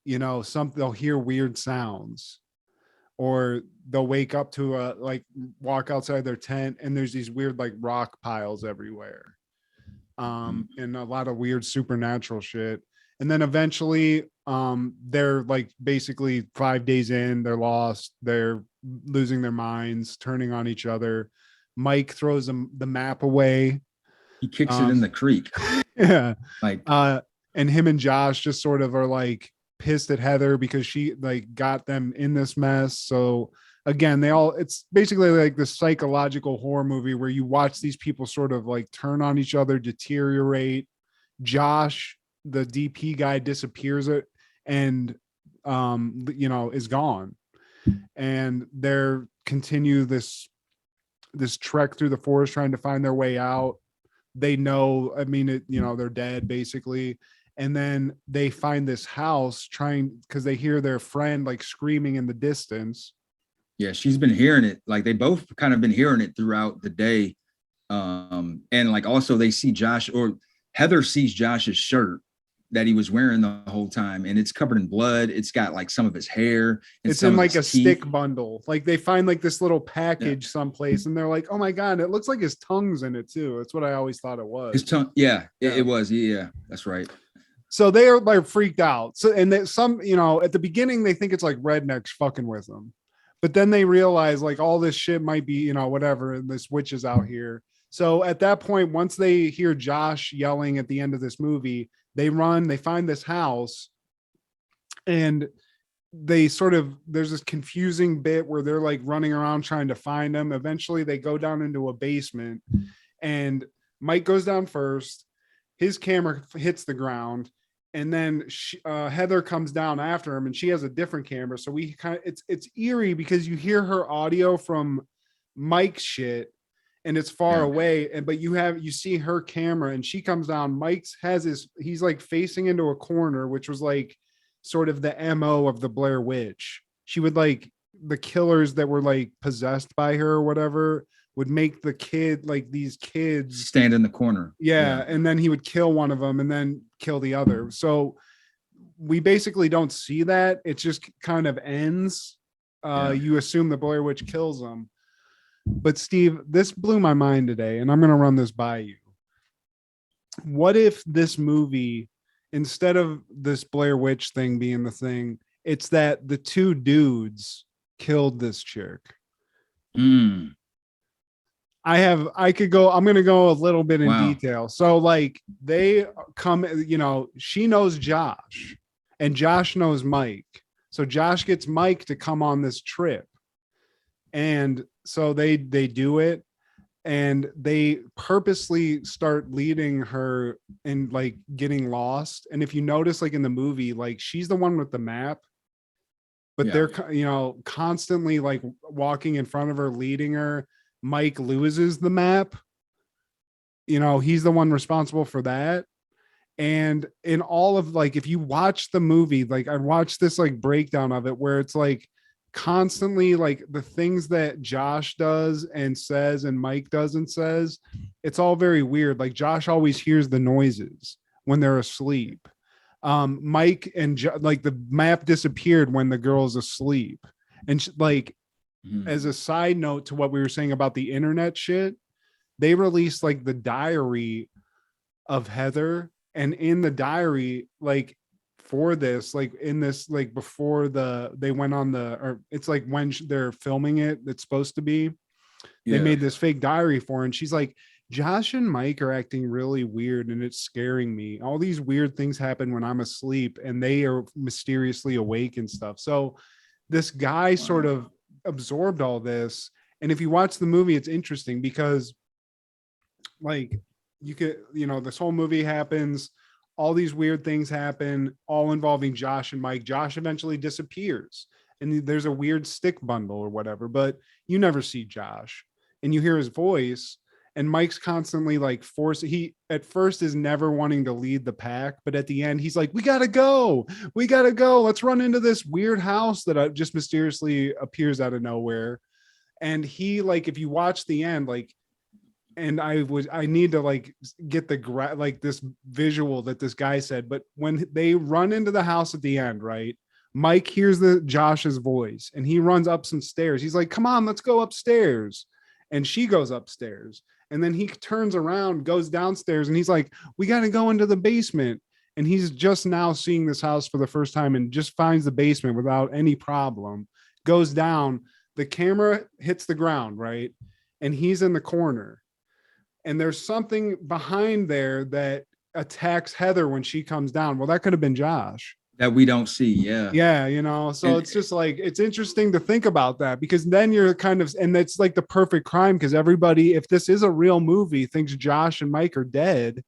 They'll hear weird sounds, or they'll wake up to walk outside their tent and there's these weird like rock piles everywhere. And a lot of weird supernatural shit. And then eventually they're like basically 5 days in, they're lost, they're losing their minds, turning on each other. Mike throws the map away. He kicks it in the creek. Yeah. Like and him and Josh just sort of are like pissed at Heather because she like got them in this mess. So again, it's basically like this psychological horror movie where you watch these people sort of like turn on each other, deteriorate. Josh, the DP guy, disappears and is gone. And they're continue this trek through the forest trying to find their way out. They know, they're dead basically. And then they find this house because they hear their friend like screaming in the distance. Yeah, she's been hearing it. Like they both kind of been hearing it throughout the day. And like also they see Josh, or Heather sees Josh's shirt that he was wearing the whole time, and it's covered in blood. It's got like some of his hair. It's in like a stick bundle. Like they find like this little package someplace, and they're like, "Oh my god, it looks like his tongue's in it too." That's what I always thought it was. His tongue, yeah. It was. Yeah, that's right. So they are like freaked out. So and at the beginning they think it's like rednecks fucking with them, but then they realize like all this shit might be whatever, and this witch is out here. So at that point, once they hear Josh yelling at the end of this movie, they run, they find this house, and there's this confusing bit where they're like running around trying to find them. Eventually they go down into a basement, and Mike goes down first. His camera hits the ground, and then Heather comes down after him, and she has a different camera. So we it's eerie because you hear her audio from Mike's shit, and it's far away, but you see her camera, and she comes down. Mike's he's like facing into a corner, which was like sort of the MO of the Blair Witch. She would like the killers that were like possessed by her or whatever would make these kids stand in the corner. Yeah. And then he would kill one of them and then kill the other. So we basically don't see that. It just kind of ends. You assume the Blair Witch kills them. But Steve, this blew my mind today, and I'm going to run this by you. What if this movie instead of this Blair Witch thing being the thing, it's that the two dudes killed this chick. Mm. I'm going to go a little bit in Wow. detail. So like they come, you know, she knows Josh and Josh knows Mike. So Josh gets Mike to come on this trip. And so they do it, and they purposely start leading her and like getting lost. And if you notice, like in the movie, like she's the one with the map, but they're, you know, constantly like walking in front of her, leading her. Mike loses the map. You know, he's the one responsible for that. And in all of like, if you watch the movie, like I watched this like breakdown of it where it's like constantly like the things that Josh does and says and Mike does and says, it's all very weird. Like Josh always hears the noises when they're asleep. Mike and like the map disappeared when the girl's asleep. And like, as a side note to what we were saying about the internet shit, they released like the diary of Heather, and in the diary, like for this, like in this, like before they went on or it's like when they're filming it, it's supposed to be, they made this fake diary for her, and she's like, Josh and Mike are acting really weird and it's scaring me. All these weird things happen when I'm asleep and they are mysteriously awake and stuff. So this guy sort of absorbed all this. And if you watch the movie, it's interesting because like you could, you know, this whole movie happens, all these weird things happen, all involving Josh and Mike. Josh eventually disappears and there's a weird stick bundle or whatever, but you never see Josh and you hear his voice. And Mike's constantly like he at first is never wanting to lead the pack, but at the end he's like, we gotta go, let's run into this weird house that just mysteriously appears out of nowhere. And he, like, if you watch the end, like, and I need to like get like this visual that this guy said, but when they run into the house at the end, right, Mike hears Josh's voice and he runs up some stairs. He's like, come on, let's go upstairs. And she goes upstairs. And then he turns around, goes downstairs, and he's like, we got to go into the basement. And he's just now seeing this house for the first time and just finds the basement without any problem, goes down, the camera hits the ground, right? And he's in the corner. And there's something behind there that attacks Heather when she comes down. Well, that could have been Josh. That we don't see. Yeah, you know, so it's just like, it's interesting to think about that, because then you're kind of, and that's like the perfect crime, because everybody, if this is a real movie, thinks Josh and Mike are dead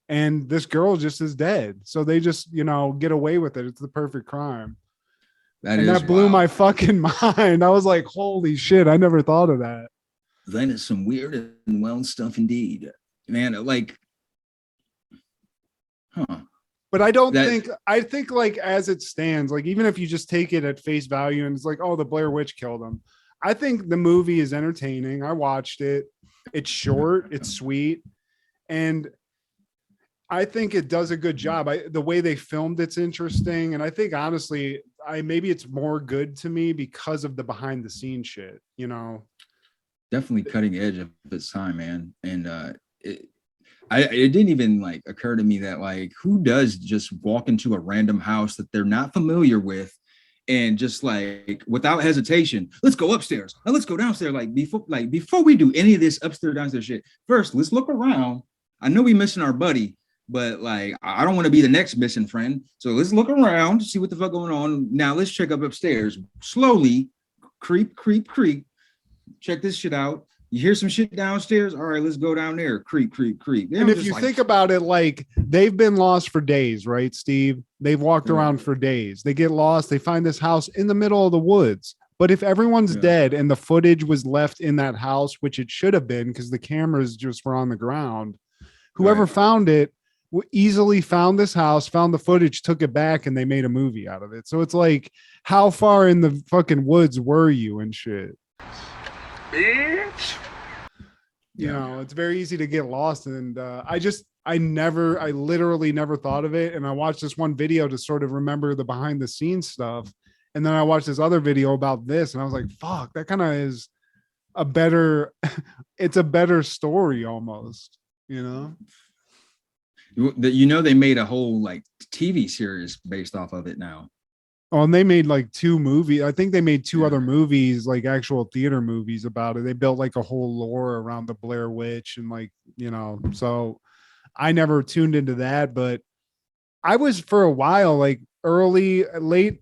and this girl just is dead, so they just, you know, get away with it. It's the perfect crime. That blew my fucking mind. I was like, holy shit, I never thought of that. Then it's some weird and wild stuff indeed, man. Like, But I think like as it stands, like even if you just take it at face value and it's like, oh, the Blair Witch killed him, I think the movie is entertaining. I watched it. It's short, it's sweet, and I think it does a good job. The way they filmed it's interesting, and I think honestly, maybe it's more good to me because of the behind the scenes shit, you know. Definitely cutting edge of its time, man. And it didn't even like occur to me that like, who does just walk into a random house that they're not familiar with and just like without hesitation, let's go upstairs, now let's go downstairs. Like before we do any of this upstairs downstairs shit, first let's look around. I know we missing our buddy, but like I don't want to be the next missing friend, so let's look around, see what the fuck going on. Now let's check up upstairs slowly, creep, check this shit out. You hear some shit downstairs, all right, let's go down there. Creep. And if you think about it, like they've been lost for days, right, Steve? They've walked around for days. They get lost. They find this house in the middle of the woods. But if everyone's dead and the footage was left in that house, which it should have been because the cameras just were on the ground, whoever found it easily found this house, found the footage, took it back, and they made a movie out of it. So it's like, how far in the fucking woods were you and shit? Bitch. You know, it's very easy to get lost. And I literally never thought of it. And I watched this one video to sort of remember the behind the scenes stuff. And then I watched this other video about this and I was like, fuck, that kind of is it's a better story almost, you know? They made a whole like TV series based off of it now. Oh, and they made like 2 movies. I think they made 2 other movies, like actual theater movies about it. They built like a whole lore around the Blair Witch and like, so I never tuned into that, but I was for a while, like late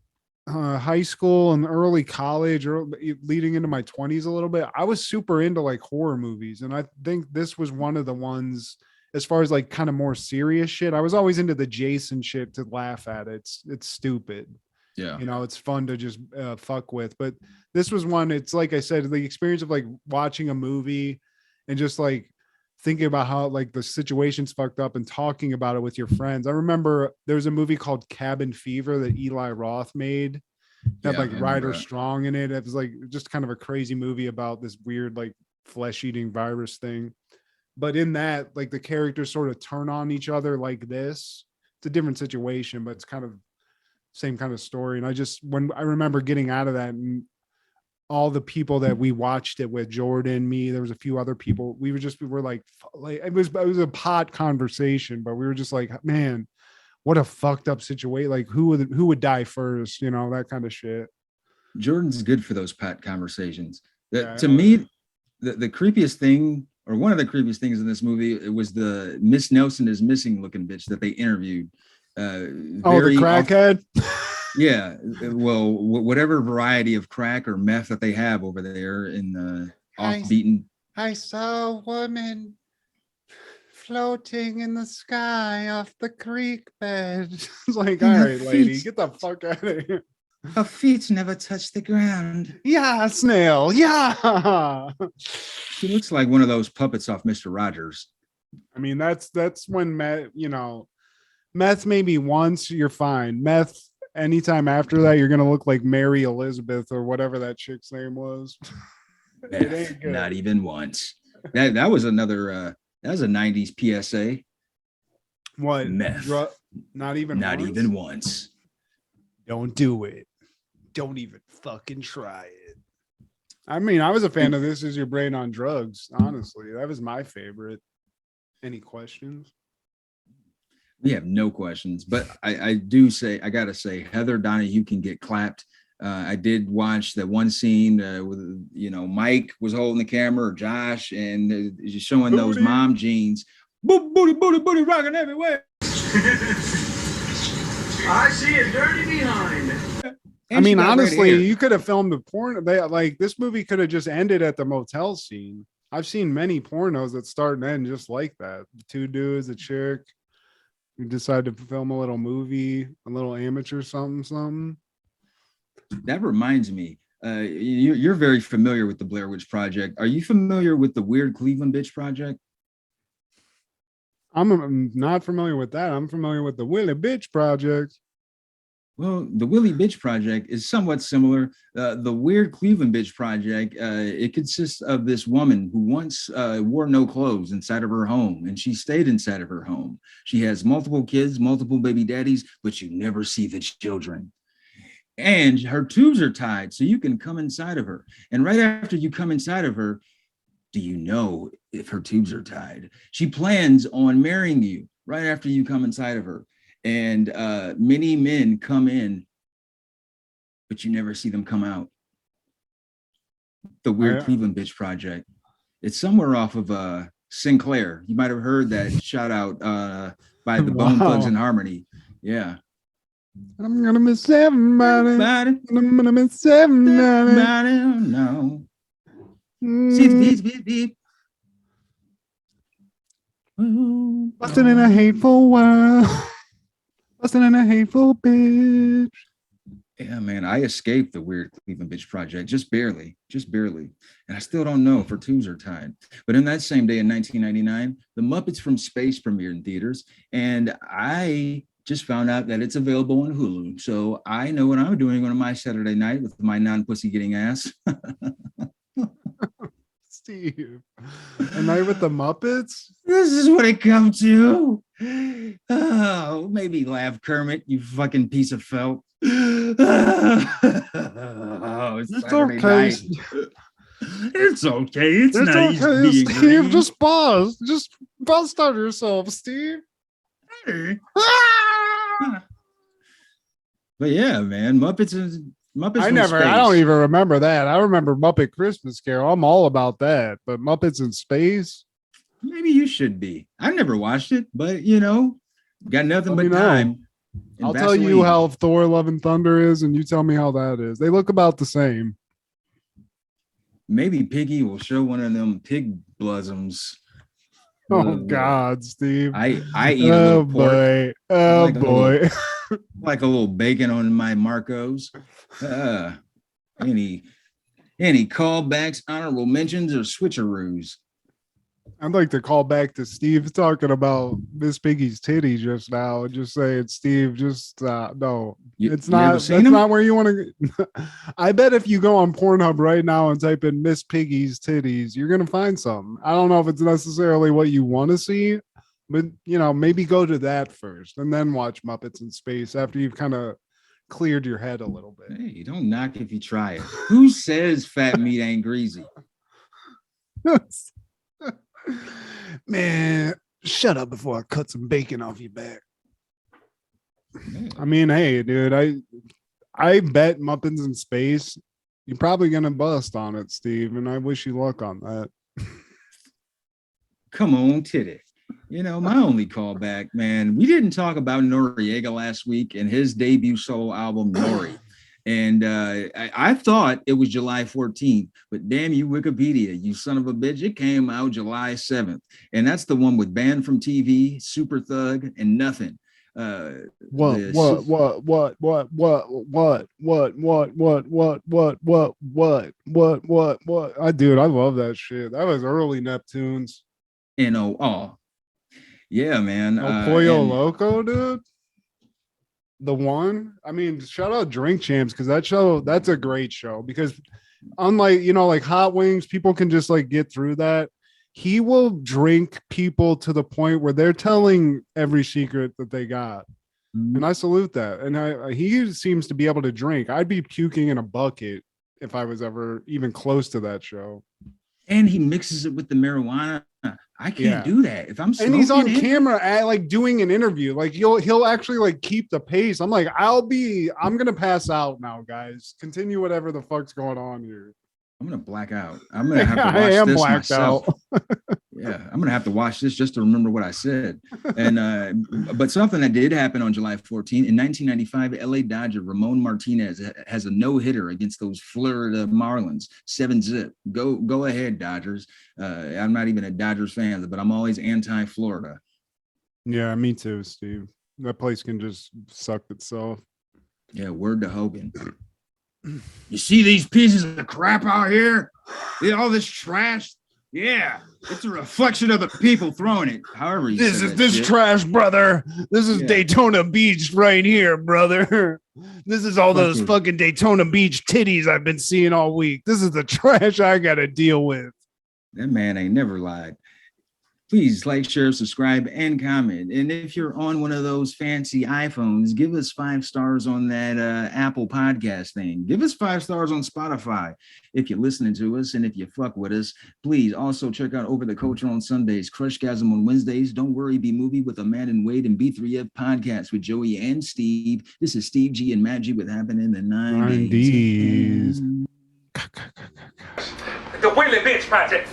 high school and early college or leading into my 20s a little bit. I was super into like horror movies. And I think this was one of the ones as far as like kind of more serious shit. I was always into the Jason shit to laugh at. It's stupid. Yeah. It's fun to just fuck with. But this was one, it's like I said, the experience of like watching a movie and just like thinking about how like the situation's fucked up and talking about it with your friends. I remember there was a movie called Cabin Fever that Eli Roth made. It had like Ryder Strong in it. It was like just kind of a crazy movie about this weird like flesh-eating virus thing. But in that, like the characters sort of turn on each other like this. It's a different situation, but it's kind of same kind of story. And when I remember getting out of that and all the people that we watched it with, Jordan, me, there was a few other people, we were like it was a pot conversation, but we were just like, man, what a fucked up situation. Like who would die first, that kind of shit. Jordan's good for those pot conversations. To me, the creepiest thing, or one of the creepiest things in this movie, it was the Miss Nelson is missing looking bitch that they interviewed. The crackhead. Yeah, well, whatever variety of crack or meth that they have over there in the off-beaten. I saw a woman floating in the sky off the creek bed. It's like, all right, lady, get the fuck out of here. Her feet never touch the ground. Yeah, snail. Yeah. She looks like one of those puppets off Mr. Rogers. I mean, that's when meth maybe once, you're fine. Meth anytime after that, you're gonna look like Mary Elizabeth or whatever that chick's name was. Meth, not even once. That was another that was a 90s PSA. What? Meth. Not even once. Don't do it. Don't even fucking try it. I mean, I was a fan of This Is Your Brain on Drugs, honestly. That was my favorite. Any questions? We have no questions, but I gotta say, Heather Donahue can get clapped. I did watch that one scene with Mike was holding the camera, or Josh, and just showing those mom jeans, booty rocking everywhere. I see it dirty behind. I mean, honestly, you could have filmed the porn. This movie could have just ended at the motel scene. I've seen many pornos that start and end just like that. 2 dudes, a chick. You decide to film a little movie, a little amateur something. That reminds me, you're very familiar with the Blair Witch Project. Are you familiar with the Weird Cleveland Bitch Project? I'm not familiar with that. I'm familiar with the Willie Bitch Project. Well, the Willie Bitch Project is somewhat similar. The Weird Cleveland Bitch Project, it consists of this woman who once wore no clothes inside of her home, and she stayed inside of her home. She has multiple kids, multiple baby daddies, but you never see the children. And her tubes are tied, so you can come inside of her. And right after you come inside of her, do you know if her tubes are tied? She plans on marrying you right after you come inside of her. And many men come in, but you never see them come out. The Weird Cleveland Bitch Project. It's somewhere off of Sinclair. You might have heard that shout out by the Bone Thugs and Harmony. Yeah. I'm gonna miss everybody. I'm gonna miss everybody. No. Beep, beep. Busting in a hateful world. Busting in a hateful bitch. Yeah, man, I escaped the Weird Cleveland Bitch Project just barely. And I still don't know if her tubes are tied. But in that same day in 1999, The Muppets from Space premiered in theaters. And I just found out that it's available on Hulu. So I know what I'm doing on my Saturday night with my non-pussy getting ass. Steve, a night with the Muppets? This is what it come to. Oh, maybe laugh, Kermit, you fucking piece of felt. It's Saturday night. It's okay. It's nice okay, being Steve. green. Just pause. Just bust on yourself, Steve. But yeah, man, Muppets. I don't even remember that. I remember Muppet Christmas Carol. I'm all about that. But Muppets in Space? Maybe you should be. I never watched it, but got nothing but time. I'll tell you how Thor Love and Thunder is, and you tell me how that is. They look about the same. Maybe Piggy will show one of them pig blossoms. Oh God, Steve! I eat a little pork. Boy. Oh boy! Like a little bacon on my Marcos. Any callbacks, honorable mentions, or switcheroos? I'd like to call back to Steve talking about Miss Piggy's titty just now and just saying, Steve, just no, it's not. That's not where you want to. I bet if you go on Pornhub right now and type in Miss Piggy's titties, you're gonna find something. I don't know if it's necessarily what you want to see, but maybe go to that first and then watch Muppets in Space after you've kind of cleared your head a little bit. Hey, don't knock if you try it. Who says fat meat ain't greasy? Man, shut up before I cut some bacon off your back. I mean, hey, dude, I bet Muppets in Space, you're probably gonna bust on it, Steve, and I wish you luck on that. Come on, titty. My only callback, man. We didn't talk about Noriega last week and his debut solo album, Nori. And I thought it was July 14th, but damn you, Wikipedia, you son of a bitch, it came out July 7th. And that's the one with Banned from TV, Super Thug, and Nothing. What? Dude, I love that shit. That was early Neptunes. Yeah, man. Pollo Loco, dude. The one, I mean, shout out Drink Champs, because that's a great show, because unlike like Hot Wings, people can just like get through that. He will drink people to the point where they're telling every secret that they got. And I salute that. And he seems to be able to drink. I'd be puking in a bucket if I was ever even close to that show. And he mixes it with the marijuana. I can't do that. If I'm smoking, and he's on camera at like doing an interview, like he'll actually like keep the pace. I'm like, I'm gonna pass out now, guys. Continue whatever the fuck's going on here. I'm gonna black out. I'm gonna have to watch I am this blacked myself. Out. Yeah, I'm gonna have to watch this just to remember what I said. And but something that did happen on July 14 in 1995, LA Dodger Ramon Martinez has a no-hitter against those Florida Marlins, 7-zip. Go ahead, Dodgers. I'm not even a Dodgers fan, but I'm always anti-Florida. Yeah, me too, Steve. That place can just suck itself. Yeah, word to Hogan. You see these pieces of crap out here? All this trash? Yeah, it's a reflection of the people throwing it. However, this is trash, brother. This is Daytona Beach right here, brother. This is all those fucking Daytona Beach titties I've been seeing all week. This is the trash I got to deal with. That man ain't never lied. Please like, share, subscribe, and comment. And if you're on one of those fancy iPhones, give us 5 stars on that Apple podcast thing. Give us 5 stars on Spotify if you're listening to us. And if you fuck with us, please also check out Over the Culture on Sundays, Crushgasm on Wednesdays, Don't Worry, Be Movie with Amanda and Wade, and B3F podcast with Joey and Steve. This is Steve G and Maggie with Happened in the 90s. The Willie Bitch Project.